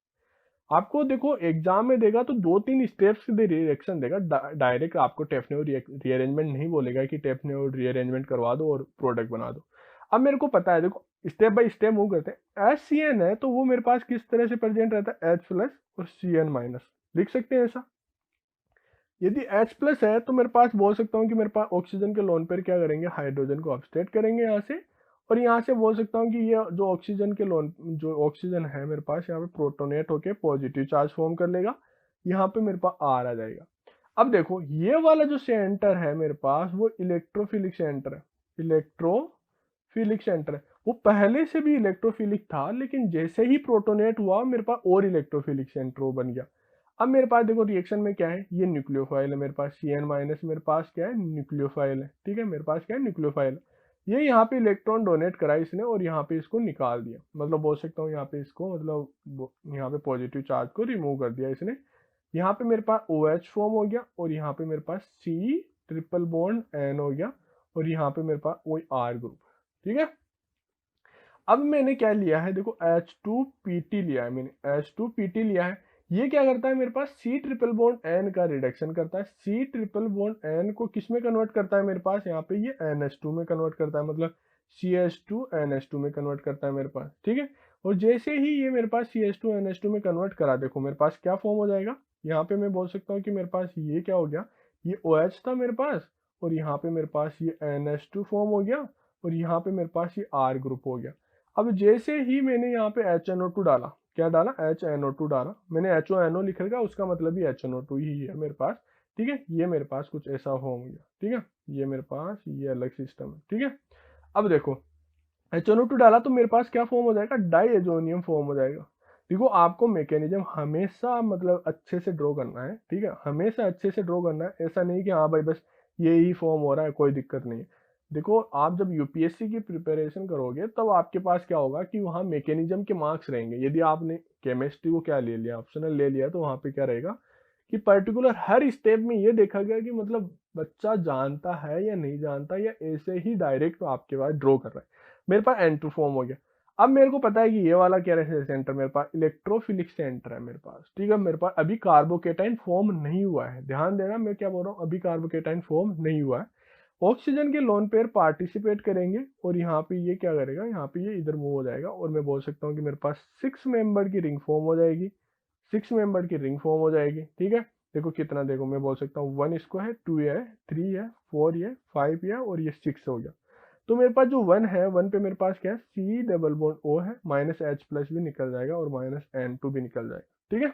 आपको देखो एग्जाम में देगा तो 2-3 स्टेप्स के रिएक्शन देगा, डायरेक्ट आपको टेफने रीअरेंजमेंट नहीं बोलेगा कि टेफने रीअरेंजमेंट करवा दो और प्रोडक्ट बना दो। अब मेरे को पता है, देखो स्टेप बाय स्टेप मूव करते हैं। HCN है तो वो मेरे पास किस तरह से प्रेजेंट रहता है, H प्लस और CN माइनस, लिख सकते हैं ऐसा। यदि H प्लस है तो मेरे पास बोल सकता हूँ कि मेरे पास ऑक्सीजन के लोन पर क्या करेंगे, हाइड्रोजन को अपस्टेट करेंगे यहाँ से, और यहाँ से बोल सकता हूँ कि ये जो ऑक्सीजन के लोन, जो ऑक्सीजन है मेरे पास यहाँ पे प्रोटोनेट होके पॉजिटिव चार्ज फॉर्म कर लेगा, यहाँ पे मेरे पास R आ जाएगा। अब देखो ये वाला जो सेंटर है मेरे पास, वो इलेक्ट्रोफिलिक सेंटर है, इलेक्ट्रोफिलिक सेंटर है। वो पहले से भी इलेक्ट्रोफिलिक था, लेकिन जैसे ही प्रोटोनेट हुआ मेरे पास और इलेक्ट्रोफिलिक सेंटर बन गया। अब मेरे पास देखो रिएक्शन में क्या है, ये न्यूक्लियोफाइल है मेरे पास, CN माइनस मेरे पास क्या है, न्यूक्लियोफाइल है। ठीक है, मेरे पास क्या है, न्यूक्लियोफाइल। ये यहाँ पे इलेक्ट्रॉन डोनेट करा इसने और यहाँ पे इसको निकाल दिया, मतलब बोल सकता हूँ यहाँ पे इसको मतलब यहाँ पे पॉजिटिव चार्ज को रिमूव कर दिया इसने। यहाँ पे मेरे पास OH फॉर्म हो गया और यहाँ पे मेरे पास C ट्रिपल बॉन्ड N हो गया और यहाँ पे मेरे पास वही R ग्रुप, ठीक है। अब मैंने क्या लिया है, देखो H2PT लिया है मैंने, H2PT लिया है। ये क्या करता है, मेरे पास C ट्रिपल बॉन्ड N का रिडक्शन करता है। C ट्रिपल बॉन्ड N को किस में कन्वर्ट करता है, मेरे पास यहाँ पे ये NH2 में कन्वर्ट करता है, मतलब CH2 NH2 में कन्वर्ट करता है मेरे पास, ठीक है। और जैसे ही ये मेरे पास CH2 NH2 में कन्वर्ट करा, देखो मेरे पास क्या फॉर्म हो जाएगा। यहाँ पे मैं बोल सकता हूँ कि मेरे पास ये क्या हो गया, ये OH था मेरे पास और यहाँ पे मेरे पास ये NH2 फॉर्म हो गया और यहाँ पे मेरे पास ये R ग्रुप हो गया। अब जैसे ही मैंने यहाँ पे HNO2 डाला, क्या डाला, HNO2 डाला मैंने, HONO लिख रखा, उसका मतलब ही HNO2 ही है मेरे पास, ठीक है। ये मेरे पास कुछ ऐसा फॉर्म हो गया, ठीक है। ये मेरे पास ये अलग सिस्टम है, ठीक है। अब देखो HNO2 डाला तो मेरे पास क्या फॉर्म हो जाएगा, डाईएजोनियम फॉर्म हो जाएगा। देखो आपको मैकेनिज्म हमेशा मतलब अच्छे से ड्रॉ करना है, ठीक है, हमेशा अच्छे से ड्रॉ करना है। ऐसा नहीं कि हाँ भाई बस ये ही फॉर्म हो रहा है, कोई दिक्कत नहीं है। देखो आप जब यूपीएससी की प्रिपरेशन करोगे तब आपके पास क्या होगा कि वहाँ मैकेनिज्म के मार्क्स रहेंगे। यदि आपने केमिस्ट्री को क्या ले लिया, ऑप्शनल ले लिया, तो वहाँ पे क्या रहेगा कि पर्टिकुलर हर स्टेप में ये देखा गया कि मतलब बच्चा जानता है या नहीं जानता, या ऐसे ही डायरेक्ट आपके पास ड्रॉ कर रहा है। मेरे पास N2 फॉर्म हो गया। अब मेरे को पता है कि ये वाला क्या है सेंटर, मेरे पास इलेक्ट्रोफिलिक सेंटर है मेरे पास, ठीक है। मेरे पास अभी कार्बोकेटाइन फॉर्म नहीं हुआ है, ध्यान देना मैं क्या बोल रहा हूँ, अभी कार्बोकेटाइन फॉर्म नहीं हुआ है। ऑक्सीजन के लोन पेयर पार्टिसिपेट करेंगे और यहाँ पे ये क्या करेगा, यहाँ पे ये इधर मूव हो जाएगा और मैं बोल सकता हूँ कि मेरे पास 6 मेंबर की रिंग फॉर्म हो जाएगी, 6 मेंबर की रिंग फॉर्म हो जाएगी, ठीक है। देखो कितना, देखो मैं बोल सकता हूँ 1 इसको है, 2 है, 3 है, 4 है, 5 है और ये 6 हो गया। तो मेरे पास जो 1 है, 1 पे मेरे पास क्या है, C डबल बॉन्ड O है, -H प्लस भी निकल जाएगा और -N2 भी निकल जाएगा, ठीक है।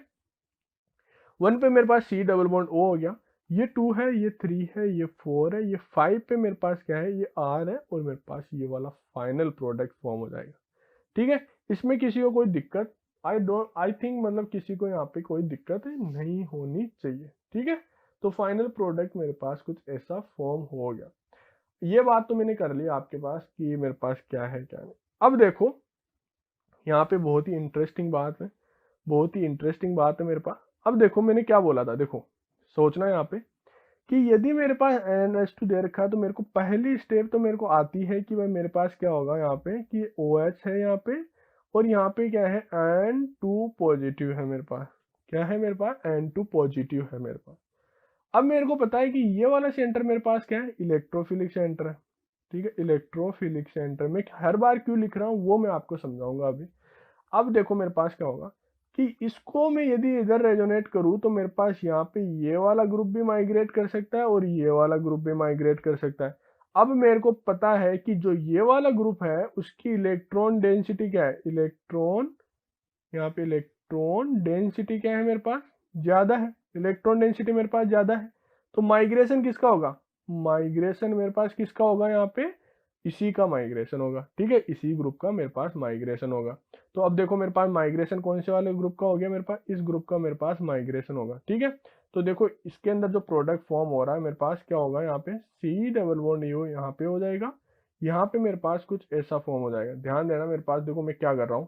1 पे मेरे पास C डबल बॉन्ड O हो गया, ये 2 है, ये 3 है, ये 4 है, ये 5 पे मेरे पास क्या है, ये R है और मेरे पास ये वाला फाइनल प्रोडक्ट फॉर्म हो जाएगा, ठीक है। इसमें किसी को कोई दिक्कत, आई थिंक मतलब किसी को यहाँ पे कोई दिक्कत नहीं होनी चाहिए, ठीक है। तो फाइनल प्रोडक्ट मेरे पास कुछ ऐसा फॉर्म हो गया। ये बात तो मैंने कर ली आपके पास कि मेरे पास क्या है क्या नहीं। अब देखो यहाँ पे बहुत ही इंटरेस्टिंग बात है, बहुत ही इंटरेस्टिंग बात है मेरे पास। अब देखो मैंने क्या बोला था, देखो सोचना यहाँ पे कि यदि मेरे पास NH2 दे रखा है तो मेरे को पहली स्टेप तो मेरे को आती है कि भाई मेरे पास क्या होगा यहाँ पे कि OH है यहाँ पे और यहाँ पे क्या है N2 पॉजिटिव है मेरे पास, क्या है मेरे पास N2 पॉजिटिव है मेरे पास। अब मेरे को पता है कि ये वाला सेंटर मेरे पास क्या है, इलेक्ट्रोफिलिक सेंटर है, ठीक है। इलेक्ट्रोफिलिक सेंटर में हर बार क्यों लिख रहा हूँ वो मैं आपको समझाऊंगा अभी। अब देखो मेरे पास क्या होगा कि इसको मैं यदि इधर रेजोनेट करूँ तो मेरे पास यहाँ पे ये वाला ग्रुप भी माइग्रेट कर सकता है और ये वाला ग्रुप भी माइग्रेट कर सकता है। अब मेरे को पता है कि जो ये वाला ग्रुप है उसकी इलेक्ट्रॉन डेंसिटी क्या है, इलेक्ट्रॉन, यहाँ पे इलेक्ट्रॉन डेंसिटी क्या है मेरे पास, ज्यादा है, इलेक्ट्रॉन डेंसिटी मेरे पास ज्यादा है। तो माइग्रेशन किसका होगा, माइग्रेशन मेरे पास किसका होगा, यहाँ पे इसी का माइग्रेशन होगा, ठीक है, इसी ग्रुप का मेरे पास माइग्रेशन होगा। तो अब देखो मेरे पास माइग्रेशन कौन से वाले ग्रुप का हो गया, मेरे पास इस ग्रुप का मेरे पास माइग्रेशन होगा, ठीक है। तो देखो इसके अंदर जो प्रोडक्ट फॉर्म हो रहा है मेरे पास क्या होगा, यहाँ पे C डबल बॉन्ड U यहाँ पे हो जाएगा, यहाँ पे मेरे पास कुछ ऐसा फॉर्म हो जाएगा। ध्यान देना मेरे पास, देखो मैं क्या कर रहा हूँ,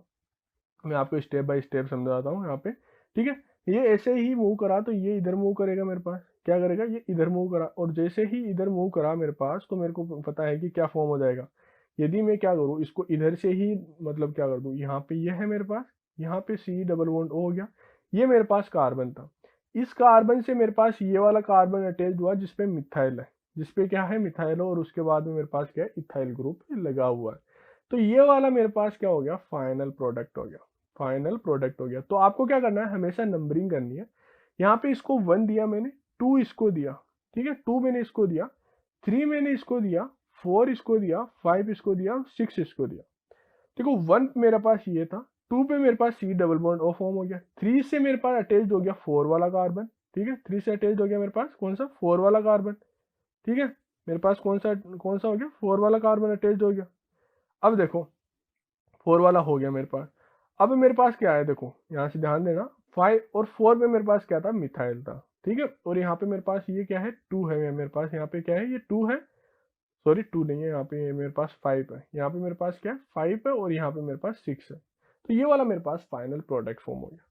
मैं आपको स्टेप बाय स्टेप समझाता हूँ यहाँ पे, ठीक है। ये ऐसे ही मूव करा तो ये इधर मूव करेगा मेरे पास, क्या करेगा, ये इधर मूव करा और जैसे ही इधर मूव करा मेरे पास तो मेरे को पता है कि क्या फॉर्म हो जाएगा। यदि मैं क्या करूँ, इसको इधर से ही मतलब क्या कर दूँ, यहाँ पे ये है मेरे पास, यहाँ पे C डबल बॉन्ड O हो गया, ये मेरे पास कार्बन था। इस कार्बन से मेरे पास ये वाला कार्बन अटैच हुआ जिसपे मिथाइल है, जिसपे क्या है मिथाइल, और उसके बाद में मेरे पास क्या है, इथाइल ग्रुप लगा हुआ है। तो ये वाला मेरे पास क्या हो गया, फाइनल प्रोडक्ट हो गया, फाइनल प्रोडक्ट हो गया। तो आपको क्या करना है, हमेशा नंबरिंग करनी है। यहाँ पे इसको 1 दिया मैंने, 2 इसको दिया, ठीक है, 2 मैंने इसको दिया, 3 मैंने इसको दिया, 4 इसको दिया, 5 इसको दिया, 6 इसको दिया। देखो 1 मेरे पास ये था, 2 पे मेरे पास C double bond O form हो गया, 3 से मेरे पास अटैच हो गया 4 वाला कार्बन, ठीक है, 3 से अटैच हो गया मेरे पास कौन सा, 4 वाला कार्बन, ठीक है। मेरे पास कौन सा हो गया, 4 वाला कार्बन अटैच हो गया। अब देखो 4 वाला हो गया मेरे पास। अब मेरे पास क्या है, देखो यहाँ से ध्यान देना, 5 और 4 में मेरे पास क्या था, मिथाइल था, ठीक है। और यहाँ पे मेरे पास ये क्या है, 2 है, मेरे पास यहाँ पे क्या है, ये 2 है, सॉरी 2 नहीं है, यहाँ पे मेरे पास 5 है, यहाँ पे मेरे पास क्या है 5 है, और यहाँ पे मेरे पास 6 है। तो ये वाला मेरे पास फाइनल प्रोडक्ट फॉर्म हो गया।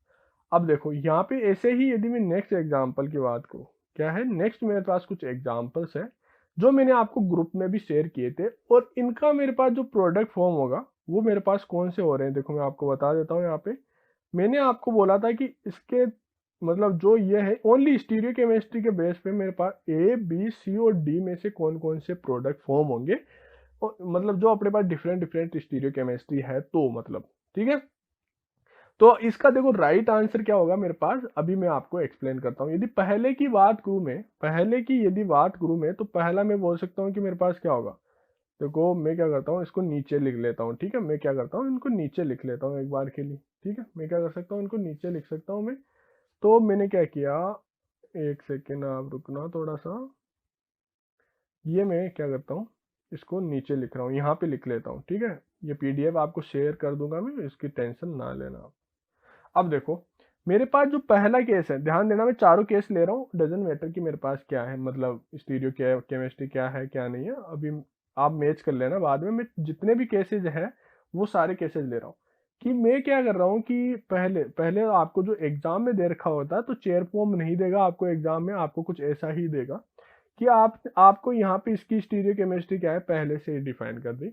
अब देखो यहाँ पे ऐसे ही यदि मैं नेक्स्ट एग्जाम्पल की बात करूँ, क्या है नेक्स्ट मेरे पास कुछ एग्जाम्पल्स है जो मैंने आपको ग्रुप में भी शेयर किए थे, और इनका मेरे पास जो प्रोडक्ट फॉर्म होगा वो मेरे पास कौन से हो रहे हैं, देखो मैं आपको बता देता हूँ। यहाँ पे मैंने आपको बोला था कि इसके मतलब जो ये है ओनली स्टीरियो केमिस्ट्री के बेस पे मेरे पास ए बी सी और डी में से कौन कौन से प्रोडक्ट फॉर्म होंगे, और मतलब जो अपने पास डिफरेंट डिफरेंट स्टीरियो केमिस्ट्री है, तो मतलब ठीक है। तो इसका देखो राइट आंसर क्या होगा मेरे पास, अभी मैं आपको एक्सप्लेन करता हूँ। यदि पहले की बात करूँ मैं, पहले की यदि बात करूँ मैं, तो पहला मैं बोल सकता हूँ कि मेरे पास क्या होगा। देखो मैं क्या करता हूँ, इसको नीचे लिख लेता हूँ, ठीक है। मैं क्या करता हूँ, इनको नीचे लिख लेता हूँ एक बार के लिए, ठीक है। मैं क्या कर सकता हूँ, इनको नीचे लिख सकता हूँ मैं। तो मैंने क्या किया, एक सेकेंड आप रुकना थोड़ा सा, ये मैं क्या करता हूँ, इसको नीचे लिख रहा हूँ, यहाँ पे लिख लेता हूँ, ठीक है। ये पीडीएफ आपको शेयर कर दूंगा मैं, इसकी टेंशन ना लेना आप। अब देखो मेरे पास जो पहला केस है, ध्यान देना मैं चारों केस ले रहा हूँ, डजेंट मैटर कि मेरे पास क्या है, मतलब स्टीरियो केमिस्ट्री क्या है क्या नहीं है, अभी आप मैच कर लेना बाद में। मैं जितने भी केसेज है वो सारे केसेज ले रहा हूँ। कि मैं क्या कर रहा हूँ कि पहले पहले आपको जो एग्जाम में दे रखा होता है, तो चेयर फॉर्म नहीं देगा आपको एग्जाम में, आपको कुछ ऐसा ही देगा कि आपको यहाँ पे इसकी स्टीरियो केमिस्ट्री क्या है पहले से ही डिफाइन कर दी।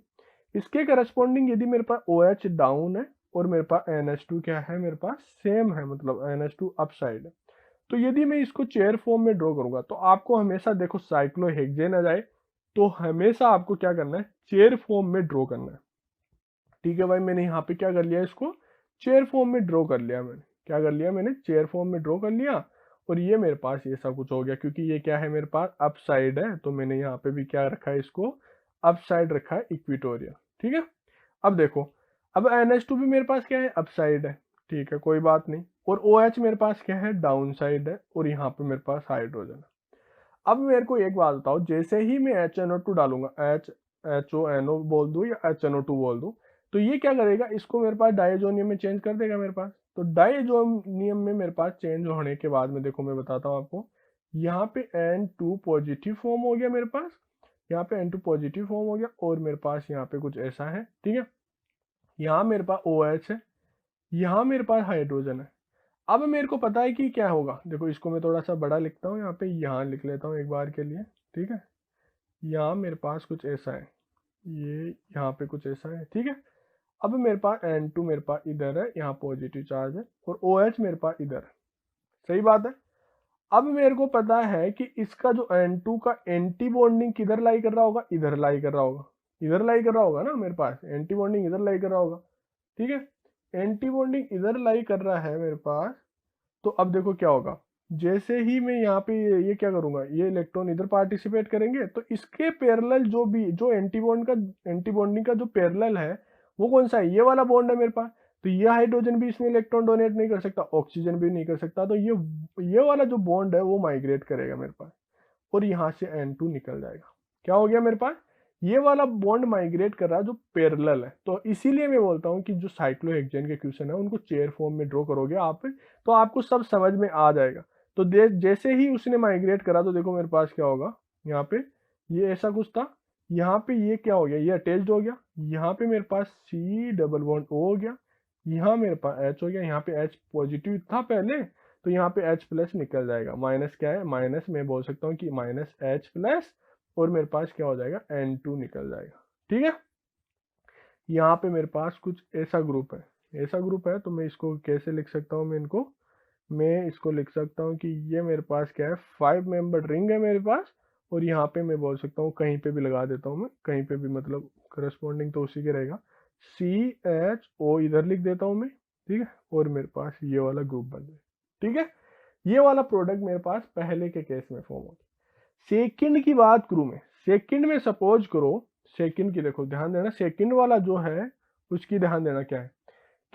इसके करस्पॉन्डिंग यदि मेरे पास OH डाउन है और मेरे पास NH2 क्या है, मेरे पास सेम है, मतलब NH2 अप साइड है, तो यदि मैं इसको चेयर फॉर्म में ड्रॉ करूंगा तो आपको हमेशा देखो साइक्लोहेक्सेन आ जाए, तो हमेशा आपको क्या करना है, चेयर फॉर्म में ड्रॉ करना है। ठीक है भाई, मैंने यहाँ पे क्या कर लिया, इसको चेयर फॉर्म में ड्रॉ कर लिया। मैंने क्या कर लिया, मैंने चेयर फॉर्म में ड्रॉ कर लिया, और ये मेरे पास ये सब कुछ हो गया, क्योंकि ये क्या है मेरे पास अप साइड है, तो मैंने यहाँ पे भी क्या रखा है, इसको अप साइड रखा है, इक्विटोरियल। ठीक है। अब देखो, अब NH2 भी मेरे पास क्या है, अप साइड है, ठीक है कोई बात नहीं, और OH मेरे पास क्या है, डाउन साइड है, और यहाँ पे मेरे पास हाइड्रोजन है। अब मेरे को एक बात बताओ, जैसे ही मैं HNO2 डालूंगा, HNO बोल दूं या HNO2 बोल दूं, तो ये क्या करेगा, इसको मेरे पास डायजोनियम में चेंज कर देगा मेरे पास। तो डायजोनियम में मेरे पास चेंज होने के बाद में देखो मैं बताता हूँ आपको, यहाँ पे N2 पॉजिटिव फॉर्म हो गया मेरे पास, यहाँ पे N2 पॉजिटिव फॉर्म हो गया, और मेरे पास यहाँ पे कुछ ऐसा है, ठीक है। यहाँ मेरे पास OH है, यहाँ मेरे पास हाइड्रोजन है। अब मेरे को पता है कि क्या होगा, देखो इसको मैं थोड़ा सा बड़ा लिखता हूँ, यहाँ पे यहाँ लिख लेता हूँ एक बार के लिए, ठीक है। यहाँ मेरे पास कुछ ऐसा है, ये यहाँ पे कुछ ऐसा है, ठीक है। अब मेरे पास N2 मेरे पास इधर है, यहाँ पॉजिटिव चार्ज है, और OH मेरे पास इधर है, सही बात है। अब मेरे को पता है कि इसका जो N2 का एंटी बॉन्डिंग किधर लाई कर रहा होगा, इधर लाई कर रहा होगा, इधर लाई कर रहा होगा ना, मेरे पास एंटी बॉन्डिंग इधर लाई कर रहा होगा, ठीक है। एंटी बॉन्डिंग इधर लाई कर रहा है मेरे पास। तो अब देखो क्या होगा, जैसे ही मैं यहाँ पे ये क्या करूंगा, ये इलेक्ट्रॉन इधर पार्टिसिपेट करेंगे, तो इसके पैरेलल जो भी जो एंटी बॉन्डिंग का जो पैरेलल है, वो कौन सा है, ये वाला बॉन्ड है मेरे पास। तो ये हाइड्रोजन भी इसमें इलेक्ट्रॉन डोनेट नहीं कर सकता, ऑक्सीजन भी नहीं कर सकता, तो ये वाला जो बॉन्ड है वो माइग्रेट करेगा मेरे पास, और यहाँ से N2 निकल जाएगा। क्या हो गया मेरे पास, ये वाला बॉन्ड माइग्रेट कर रहा है जो पैरेलल है। तो इसीलिए मैं बोलता हूँ कि जो साइक्लोहेक्सेन के क्वेश्चन है उनको चेयर फॉर्म में ड्रॉ करोगे आप, तो आपको सब समझ में आ जाएगा। तो जैसे ही उसने माइग्रेट करा, तो देखो मेरे पास क्या होगा, यहाँ पे ये ऐसा कुछ था, यहाँ पे ये क्या हो गया, ये अटैच्ड हो गया, यहाँ पे मेरे पास C डबल बॉन्ड O हो गया, यहाँ मेरे पास H हो गया, यहाँ पे H पॉजिटिव था पहले, तो यहाँ पे H प्लस निकल जाएगा, माइनस क्या है, माइनस मैं बोल सकता हूँ कि माइनस H प्लस, और मेरे पास क्या हो जाएगा, N2 निकल जाएगा, ठीक है। यहाँ पे मेरे पास कुछ ऐसा ग्रुप है, ऐसा ग्रुप है, तो मैं इसको कैसे लिख सकता हूँ, मैं इसको लिख सकता हूँ कि ये मेरे पास क्या है, 5 मेंबर रिंग है मेरे पास, और यहाँ पे मैं बोल सकता हूँ, कहीं पे भी लगा देता हूँ मैं, कहीं पे भी मतलब करस्पॉन्डिंग तो उसी के रहेगा, CHO इधर लिख देता हूँ मैं, ठीक है, और मेरे पास ये वाला ग्रुप बन जाए, ठीक है। ये वाला प्रोडक्ट मेरे पास पहले के केस में फॉर्म होता है। सेकंड की बात करूं मैं, सेकंड में सपोज करो, सेकंड की देखो ध्यान देना, सेकंड वाला जो है उसकी ध्यान देना क्या है,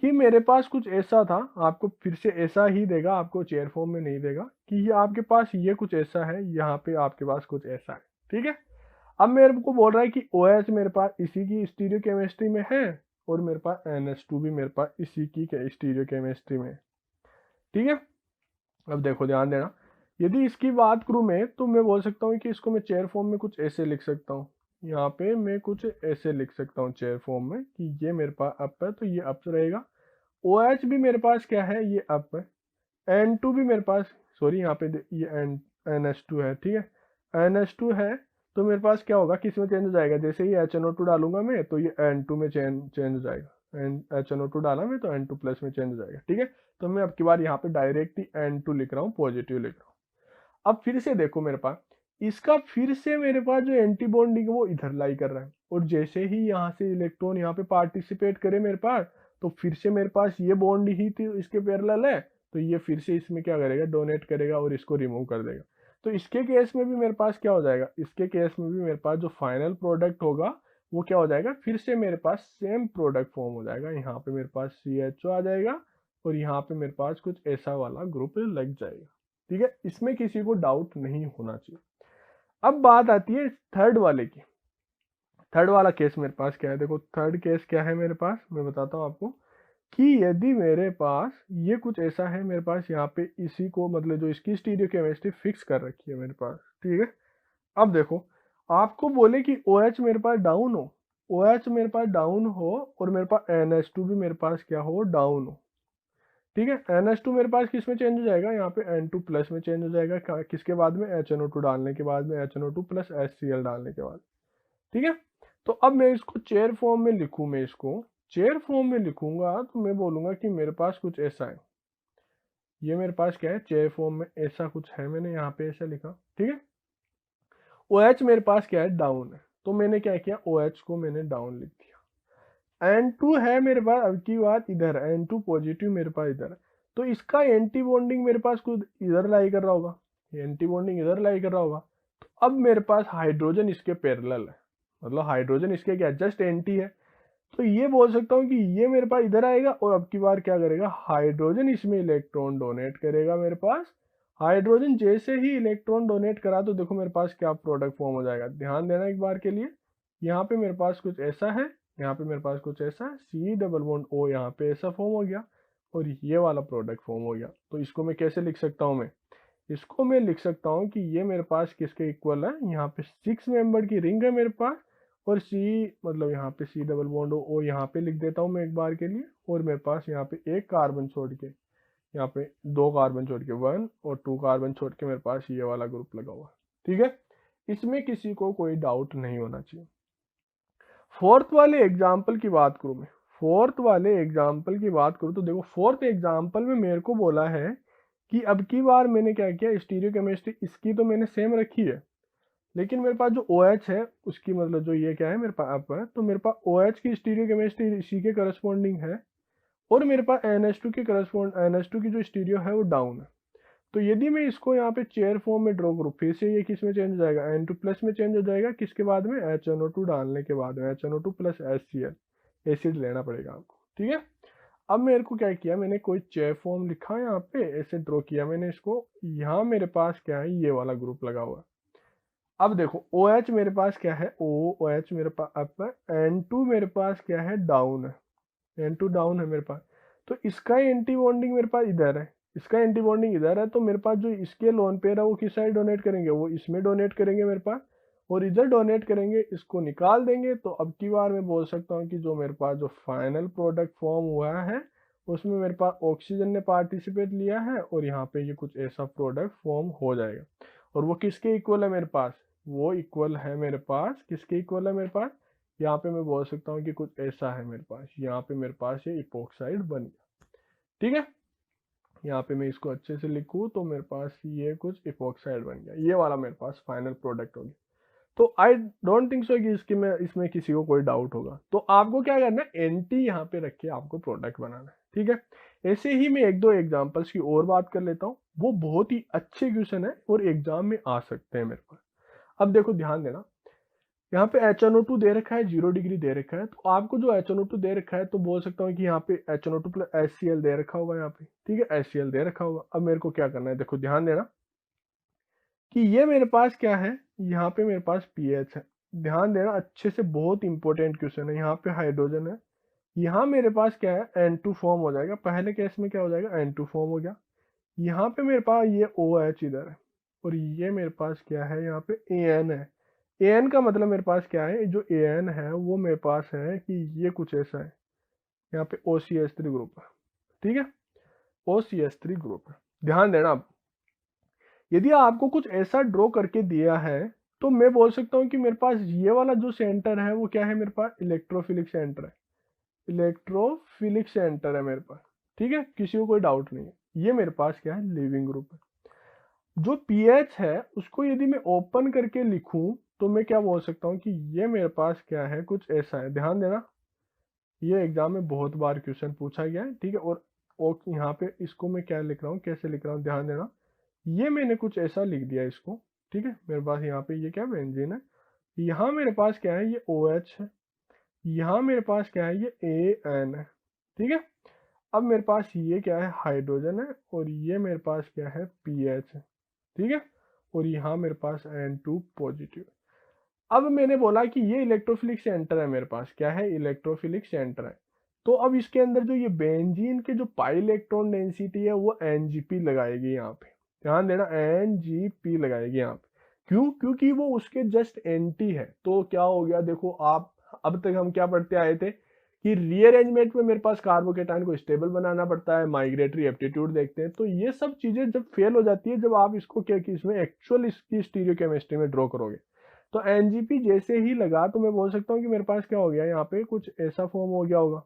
कि मेरे पास कुछ ऐसा था, आपको फिर से ऐसा ही देगा, आपको चेयर फॉर्म में नहीं देगा, कि ये आपके पास ये कुछ ऐसा है, यहाँ पे आपके पास कुछ ऐसा है, ठीक है। अब मेरे को बोल रहा है कि OH मेरे पास इसी की स्टीरियो केमिस्ट्री में है, और मेरे पास NH2 भी मेरे पास इसी की स्टीरियो केमिस्ट्री में है, ठीक है। अब देखो ध्यान देना, यदि इसकी बात करूं मैं, तो मैं बोल सकता हूँ कि इसको मैं चेयर फॉर्म में कुछ ऐसे लिख सकता हूँ, यहाँ पे मैं कुछ ऐसे लिख सकता हूँ चेयर फॉर्म में कि ये मेरे पास अप है तो ये अप रहेगा। OH भी मेरे पास क्या है, ये अप है। N2 भी मेरे पास, सॉरी यहाँ पे ये NH2 है, ठीक है, NH2 है तो मेरे पास क्या होगा, किस में चेंज हो जाएगा, जैसे ही HNO2 डालूंगा मैं तो ये N2 में चेंज हो जाएगा। HNO2 डाला मैं तो N2 प्लस में चेंज हो जाएगा, ठीक है। तो मैं अब की बार यहाँ पे डायरेक्ट ही N2 लिख रहा हूँ, पॉजिटिव लिख रहा हूँ। अब फिर से देखो मेरे पास इसका फिर से मेरे पास जो एंटी बॉन्डिंग है वो इधर लाई कर रहा है, और जैसे ही यहाँ से इलेक्ट्रॉन यहाँ पे पार्टिसिपेट करे मेरे पास, तो फिर से मेरे पास ये बॉन्ड ही थी इसके पैरेलल है, तो ये फिर से इसमें क्या करेगा, डोनेट करेगा और इसको रिमूव कर देगा। तो इसके केस में भी मेरे पास क्या हो जाएगा, इसके केस में भी मेरे पास जो फाइनल प्रोडक्ट होगा वो क्या हो जाएगा, फिर से मेरे पास सेम प्रोडक्ट फॉर्म हो जाएगा। यहाँ पे मेरे पास CHO आ जाएगा और यहाँ पे मेरे पास कुछ ऐसा वाला ग्रुप लग जाएगा, ठीक है। इसमें किसी को डाउट नहीं होना चाहिए। अब बात आती है थर्ड वाले की। थर्ड वाला केस मेरे पास क्या है, देखो थर्ड केस क्या है मेरे पास, मैं बताता हूँ आपको कि यदि मेरे पास ये कुछ ऐसा है, मेरे पास यहाँ पे इसी को मतलब जो इसकी स्टीरियोकेमिस्ट्री फिक्स कर रखी है मेरे पास, ठीक है। अब देखो आपको बोले कि OH मेरे पास डाउन हो, OH मेरे पास डाउन हो और मेरे पास NH2 भी मेरे पास क्या हो, डाउन हो, ठीक है। NH2 मेरे पास किस में चेंज हो जाएगा, यहाँ पे N2 प्लस में चेंज हो जाएगा, किसके बाद में, HNO2 डालने के बाद में, HNO2 प्लस HCl डालने के बाद, ठीक है। तो अब मैं इसको चेयर फॉर्म में लिखूं, मैं इसको चेयर फॉर्म में लिखूंगा तो मैं बोलूंगा कि मेरे पास कुछ ऐसा है, ये मेरे पास क्या है, चेयर फॉर्म में ऐसा कुछ है, मैंने यहाँ पे ऐसा लिखा, ठीक है। OH मेरे पास क्या है, डाउन है, तो मैंने क्या किया, OH को मैंने डाउन लिख दिया। N2 है मेरे पास, अब की बात इधर है, N2 पॉजिटिव मेरे पास इधर है, तो इसका एंटी बॉन्डिंग मेरे पास कुछ इधर लाई कर रहा होगा, एंटी बॉन्डिंग इधर लाई कर रहा होगा। तो अब मेरे पास हाइड्रोजन इसके पैरेलल है, मतलब हाइड्रोजन इसके क्या, जस्ट एंटी है, तो ये बोल सकता हूँ कि ये मेरे पास इधर आएगा और अब की बार क्या करेगा, हाइड्रोजन इसमें इलेक्ट्रॉन डोनेट करेगा मेरे पास। हाइड्रोजन जैसे ही इलेक्ट्रॉन डोनेट करा तो देखो मेरे पास क्या प्रोडक्ट फॉर्म हो जाएगा, ध्यान देना एक बार के लिए। यहाँ पे मेरे पास कुछ ऐसा है, यहाँ पे मेरे पास कुछ ऐसा है, C+O यहाँ पे ऐसा फॉर्म हो गया और ये वाला प्रोडक्ट फॉर्म हो गया। तो इसको मैं कैसे लिख सकता हूँ, मैं इसको मैं लिख सकता हूँ कि ये मेरे पास किसके इक्वल है, यहाँ पे 6 मेंबर की रिंग है मेरे पास, और C मतलब यहाँ पे C+O यहाँ पे लिख देता हूँ मैं एक बार के लिए, और मेरे पास यहाँ पे एक कार्बन छोड़ के, यहाँ पे 2 कार्बन छोड़ के 1 और 2 कार्बन छोड़ के मेरे पास ये वाला ग्रुप लगा हुआ है, ठीक है। इसमें किसी को कोई डाउट नहीं होना चाहिए। फोर्थ वाले एग्जाम्पल की बात करूँ मैं, फोर्थ वाले एग्जाम्पल की बात करूँ तो देखो फोर्थ एग्जाम्पल में मेरे को बोला है कि अब की बार मैंने क्या किया, स्टीरियोकेमिस्ट्री इसकी तो मैंने सेम रखी है, लेकिन मेरे पास जो OH है उसकी मतलब जो ये क्या है मेरे पास अप है, तो मेरे पास OH की स्टीरियोकेमिस्ट्री इसी के करस्पॉन्डिंग है, और मेरे पास NH2 के करस्पॉन्ड NH2 की जो स्टीरियो है वो डाउन है। तो यदि मैं इसको यहाँ पे चेयर फॉर्म में ड्रॉ करूँ, फिर से ये किस में चेंज हो जाएगा, N2 प्लस में चेंज हो जाएगा, किसके बाद में, HNO2 डालने के बाद में, HNO2 प्लस HCl एसिड लेना पड़ेगा आपको, ठीक है। अब मेरे को क्या किया, मैंने कोई चेयर फॉर्म लिखा यहाँ पे ऐसे ड्रॉ किया मैंने इसको, यहाँ मेरे पास क्या है, ये वाला ग्रुप लगा हुआ है। अब देखो OH मेरे पास क्या है, OH मेरे पास अप है, N2 मेरे पास क्या है, डाउन है, N2 डाउन है मेरे पास, तो इसका एंटी बॉन्डिंग मेरे पास इधर है, इसका एंटी बॉन्डिंग इधर है, तो मेरे पास जो इसके लोन पेयर है वो किस साइड डोनेट करेंगे, वो इसमें डोनेट करेंगे मेरे पास, और इधर डोनेट करेंगे, इसको निकाल देंगे। तो अब की बार मैं बोल सकता हूँ कि जो मेरे पास जो फाइनल प्रोडक्ट फॉर्म हुआ है उसमें मेरे पास ऑक्सीजन ने पार्टिसिपेट लिया है, और यहाँ पे ये कुछ ऐसा प्रोडक्ट फॉर्म हो जाएगा, और वो किसके इक्वल है मेरे पास, वो इक्वल है मेरे पास, किसके इक्वल है मेरे पास, यहाँ पे मैं बोल सकता हूँ कि कुछ ऐसा है मेरे पास, यहाँ पे मेरे पास ये इपोक्साइड बन गया, ठीक है। यहाँ पे मैं इसको अच्छे से लिखूँ तो मेरे पास ये कुछ इपोक्साइड बन गया, ये वाला मेरे पास फाइनल प्रोडक्ट हो गया। तो आई डोंट थिंक सो कि इसमें किसी को कोई डाउट होगा। तो आपको क्या करना है, एंटी यहाँ पे रख के आपको प्रोडक्ट बनाना है, ठीक है। ऐसे ही मैं एक दो एग्जाम्पल्स की और बात कर लेता हूँ, वो बहुत ही अच्छे क्वेश्चन है और एग्जाम में आ सकते हैं मेरे पास। अब देखो ध्यान देना, यहाँ पे HNO2 दे रखा है, 0 डिग्री दे रखा है, तो आपको जो HNO2 दे रखा है तो बोल सकता हूँ कि यहाँ पे HNO2 प्लस HCl दे रखा होगा यहाँ पे, ठीक है, HCl दे रखा होगा। अब मेरे को क्या करना है, देखो ध्यान देना कि ये मेरे पास क्या है, यहाँ पे मेरे पास pH है, ध्यान देना अच्छे से, बहुत इंपॉर्टेंट क्वेश्चन है। यहाँ पे हाइड्रोजन है, यहाँ मेरे पास क्या है, N2 फॉर्म हो जाएगा, पहले केस में क्या हो जाएगा, N2 फॉर्म हो गया। यहाँ पे मेरे पास ये OH इधर है, और ये मेरे पास क्या है, यहाँ पे AN है, एन का मतलब मेरे पास क्या है, जो एन है वो मेरे पास है कि ये कुछ ऐसा है, यहाँ पे OCH3 ग्रुप है, ठीक है, OCH3 ग्रुप है। ध्यान देना, आप यदि आपको कुछ ऐसा ड्रॉ करके दिया है तो मैं बोल सकता हूँ कि मेरे पास ये वाला जो सेंटर है वो क्या है, मेरे पास इलेक्ट्रोफिलिक सेंटर है, इलेक्ट्रोफिलिक सेंटर है मेरे पास, ठीक है, किसी को कोई डाउट नहीं है। ये मेरे पास क्या है, लीविंग ग्रुप है। जो पीएच है उसको यदि मैं ओपन करके लिखूं तो मैं क्या बोल सकता हूँ कि ये मेरे पास क्या है, कुछ ऐसा है। ध्यान देना, ये एग्जाम में बहुत बार क्वेश्चन पूछा गया है, ठीक है। और यहाँ पे इसको मैं क्या लिख रहा हूँ, कैसे लिख रहा हूँ, ध्यान देना, ये मैंने कुछ ऐसा लिख दिया इसको, ठीक है। मेरे पास यहाँ पे ये क्या बेंजीन है, यहाँ मेरे पास क्या है, ये OH है, यहाँ मेरे पास क्या है, ये AN है, ठीक है। अब मेरे पास ये क्या है, हाइड्रोजन है, और ये मेरे पास क्या है, PH है, ठीक है। और यहाँ मेरे पास N2 पॉजिटिव। अब मैंने बोला कि ये इलेक्ट्रोफिलिक सेंटर है, मेरे पास क्या है, इलेक्ट्रोफिलिक सेंटर है। तो अब इसके अंदर जो ये बेंजीन के जो पाई इलेक्ट्रॉन डेंसिटी है वो NGP लगाएगी यहाँ पे। ध्यान देना, NGP लगाएगी यहाँ पे। क्यों? क्योंकि वो उसके जस्ट एंटी है। तो क्या हो गया, देखो आप, अब तक हम क्या पढ़ते आए थे कि रीअरेंजमेंट में मेरे पास कार्बोकेटाइन को स्टेबल बनाना पड़ता है, माइग्रेटरी एप्टीट्यूड देखते हैं। तो ये सब चीजें जब फेल हो जाती है, जब आप इसको क्या, कि इसमें एक्चुअल इसकी स्टीरियोकेमिस्ट्री में ड्रॉ करोगे, तो NGP जैसे ही लगा तो मैं बोल सकता हूँ कि मेरे पास क्या हो गया, यहाँ पे कुछ ऐसा फॉर्म हो गया होगा,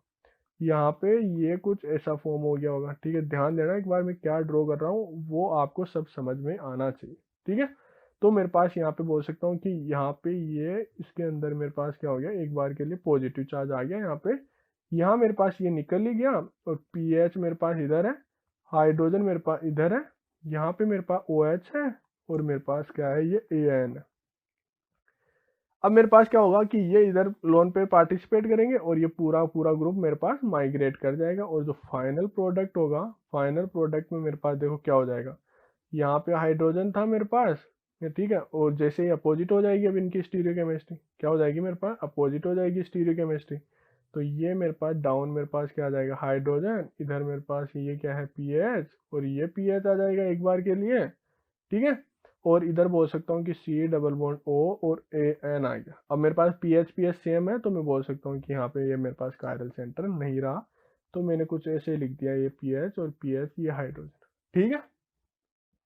यहाँ पे ये कुछ ऐसा फॉर्म हो गया होगा, ठीक है। ध्यान देना, एक बार मैं क्या ड्रॉ कर रहा हूँ वो आपको सब समझ में आना चाहिए, ठीक है। तो मेरे पास यहाँ पे बोल सकता हूँ कि यहाँ पे ये इसके अंदर मेरे पास क्या हो गया, एक बार के लिए पॉजिटिव चार्ज आ गया यहाँ पे। यहाँ मेरे पास ये निकल ही गया, और PH मेरे पास इधर है, हाइड्रोजन मेरे पास इधर है, यहाँ पे मेरे पास OH है, और मेरे पास क्या है, ये AN है। अब मेरे पास क्या होगा कि ये इधर लोन पे पार्टिसिपेट करेंगे, और ये पूरा पूरा ग्रुप मेरे पास माइग्रेट कर जाएगा, और जो फाइनल प्रोडक्ट होगा, फाइनल प्रोडक्ट में मेरे पास देखो क्या हो जाएगा, यहाँ पे हाइड्रोजन था मेरे पास, ये ठीक है, और जैसे ही अपोजिट हो जाएगी अब इनकी स्टीरियोकेमिस्ट्री, क्या हो जाएगी, मेरे पास अपोजिट हो जाएगी स्टीरियोकेमिस्ट्री। तो ये मेरे पास डाउन मेरे पास क्या आ जाएगा, हाइड्रोजन, इधर मेरे पास ये क्या है, PH, और ये PH आ जाएगा एक बार के लिए, ठीक है। और इधर बोल सकता हूँ कि C डबल बॉन्ड O और AN आ गया। अब मेरे पास PH सेम है, तो मैं बोल सकता हूँ कि यहाँ पे ये मेरे पास कायरल सेंटर नहीं रहा, तो मैंने कुछ ऐसे लिख दिया, ये PH और PH, ये हाइड्रोजन, ठीक है।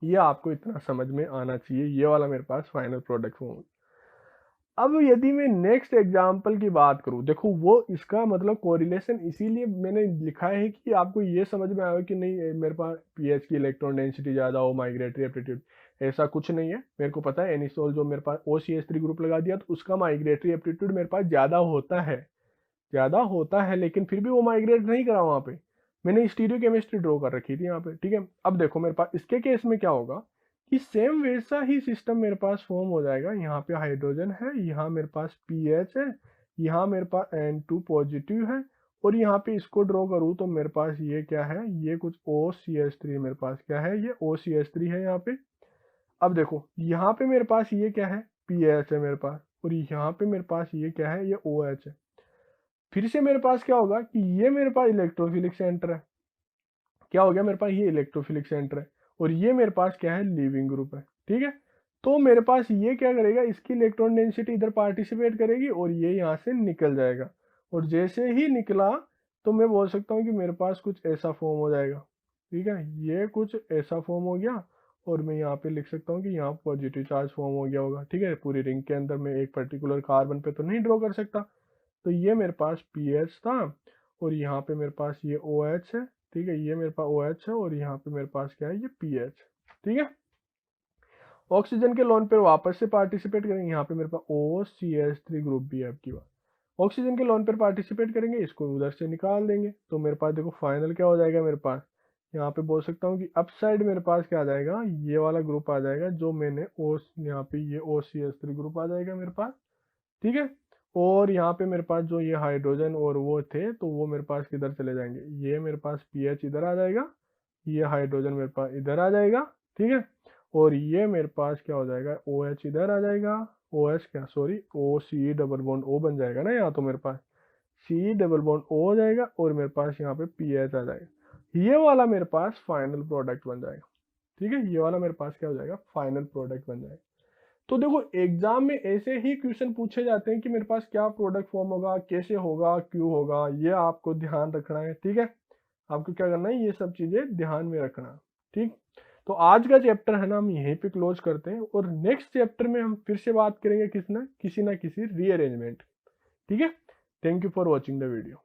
ये आपको इतना समझ में आना चाहिए, ये वाला मेरे पास फाइनल प्रोडक्ट फॉर्म। अब यदि मैं नेक्स्ट एग्जांपल की बात करूं, देखो वो इसका मतलब कोरिलेशन इसीलिए मैंने लिखा है कि आपको ये समझ में आए कि नहीं मेरे पास पीएच की इलेक्ट्रॉन डेंसिटी ज़्यादा हो, माइग्रेटरी एप्टीट्यूड, ऐसा कुछ नहीं है। मेरे को पता है एनिसोल जो मेरे पास OCH3 ग्रुप लगा दिया तो उसका माइग्रेटरी एप्टीट्यूड मेरे पास ज़्यादा होता है, ज़्यादा होता है, लेकिन फिर भी वो माइग्रेट नहीं करा वहाँ पे। मैंने स्टीरियो केमिस्ट्री ड्रॉ कर रखी थी यहाँ पे, ठीक है। अब देखो मेरे पास इसके केस में क्या होगा कि सेम वैसा ही सिस्टम मेरे पास फॉर्म हो जाएगा। यहाँ पे हाइड्रोजन है, यहाँ मेरे पास PH है, यहाँ मेरे पास N2 पॉजिटिव है, और यहाँ पे इसको ड्रॉ करूँ तो मेरे पास ये क्या है, ये कुछ OCH3 मेरे पास क्या है, ये OCH3 है यहाँ पे। अब देखो यहाँ पे मेरे पास ये क्या है, PH है मेरे पास, और यहाँ पे मेरे पास ये क्या है, ये OH है। फिर से मेरे पास क्या होगा कि ये मेरे पास इलेक्ट्रोफिलिक सेंटर है, क्या हो गया मेरे पास, ये इलेक्ट्रोफिलिक सेंटर है, और ये मेरे पास क्या है, लीविंग ग्रुप है, ठीक है। तो मेरे पास ये क्या करेगा, इसकी इलेक्ट्रॉन डेंसिटी इधर पार्टिसिपेट करेगी, और ये यहाँ से निकल जाएगा, और जैसे ही निकला तो मैं बोल सकता हूँ कि मेरे पास कुछ ऐसा फॉर्म हो जाएगा, ठीक है। ये कुछ ऐसा फॉर्म हो गया, और मैं यहाँ पे लिख सकता हूँ कि यहाँ पॉजिटिव चार्ज फॉर्म हो गया होगा, ठीक है। पूरी रिंग के अंदर मैं एक पर्टिकुलर कार्बन पे तो नहीं ड्रॉ कर सकता, तो ये मेरे पास PH था, और यहाँ पे मेरे पास ये OH है, ठीक है। ये मेरे पास OH है, और यहाँ पे मेरे पास क्या है, ये PH, ठीक है। ऑक्सीजन के लोन पे वापस से पार्टिसिपेट करेंगे, यहाँ पे मेरे पास OCH3 ग्रुप भी है आपकी बात। ऑक्सीजन के लोन पर पार्टिसिपेट करेंगे, इसको उधर से निकाल देंगे, तो मेरे पास देखो फाइनल क्या हो जाएगा मेरे पास, यहाँ पे बोल सकता हूँ कि अप साइड मेरे पास क्या आ जाएगा, ये वाला ग्रुप आ जाएगा जो मैंने यहाँ पे ये OCH3 ग्रुप आ जाएगा मेरे पास, ठीक है। और यहाँ पे मेरे पास जो ये हाइड्रोजन और वो थे तो वो मेरे पास किधर चले जाएंगे, ये मेरे पास PH इधर आ जाएगा, ये हाइड्रोजन मेरे पास इधर आ जाएगा, ठीक है। और ये मेरे पास क्या हो जाएगा, OH इधर आ जाएगा, OH क्या sorry OC double bond O बन जाएगा ना यहाँ, तो मेरे पास C डबल बॉन्ड O हो जाएगा, और मेरे पास यहाँ पे PH आ जाएगा। ये वाला मेरे पास फाइनल प्रोडक्ट बन जाएगा, ठीक है। ये वाला मेरे पास क्या हो जाएगा, फाइनल प्रोडक्ट बन जाएगा। तो देखो एग्जाम में ऐसे ही क्वेश्चन पूछे जाते हैं कि मेरे पास क्या प्रोडक्ट फॉर्म होगा, कैसे होगा, क्यों होगा, ये आपको ध्यान रखना है। ठीक है, आपको क्या करना है, ये सब चीजें ध्यान में रखना। ठीक, तो आज का चैप्टर है ना हम यहीं पे क्लोज करते हैं, और नेक्स्ट चैप्टर में हम फिर से बात करेंगे किसी ना किसी रीअरेंजमेंट। ठीक है, thank you for watching the video.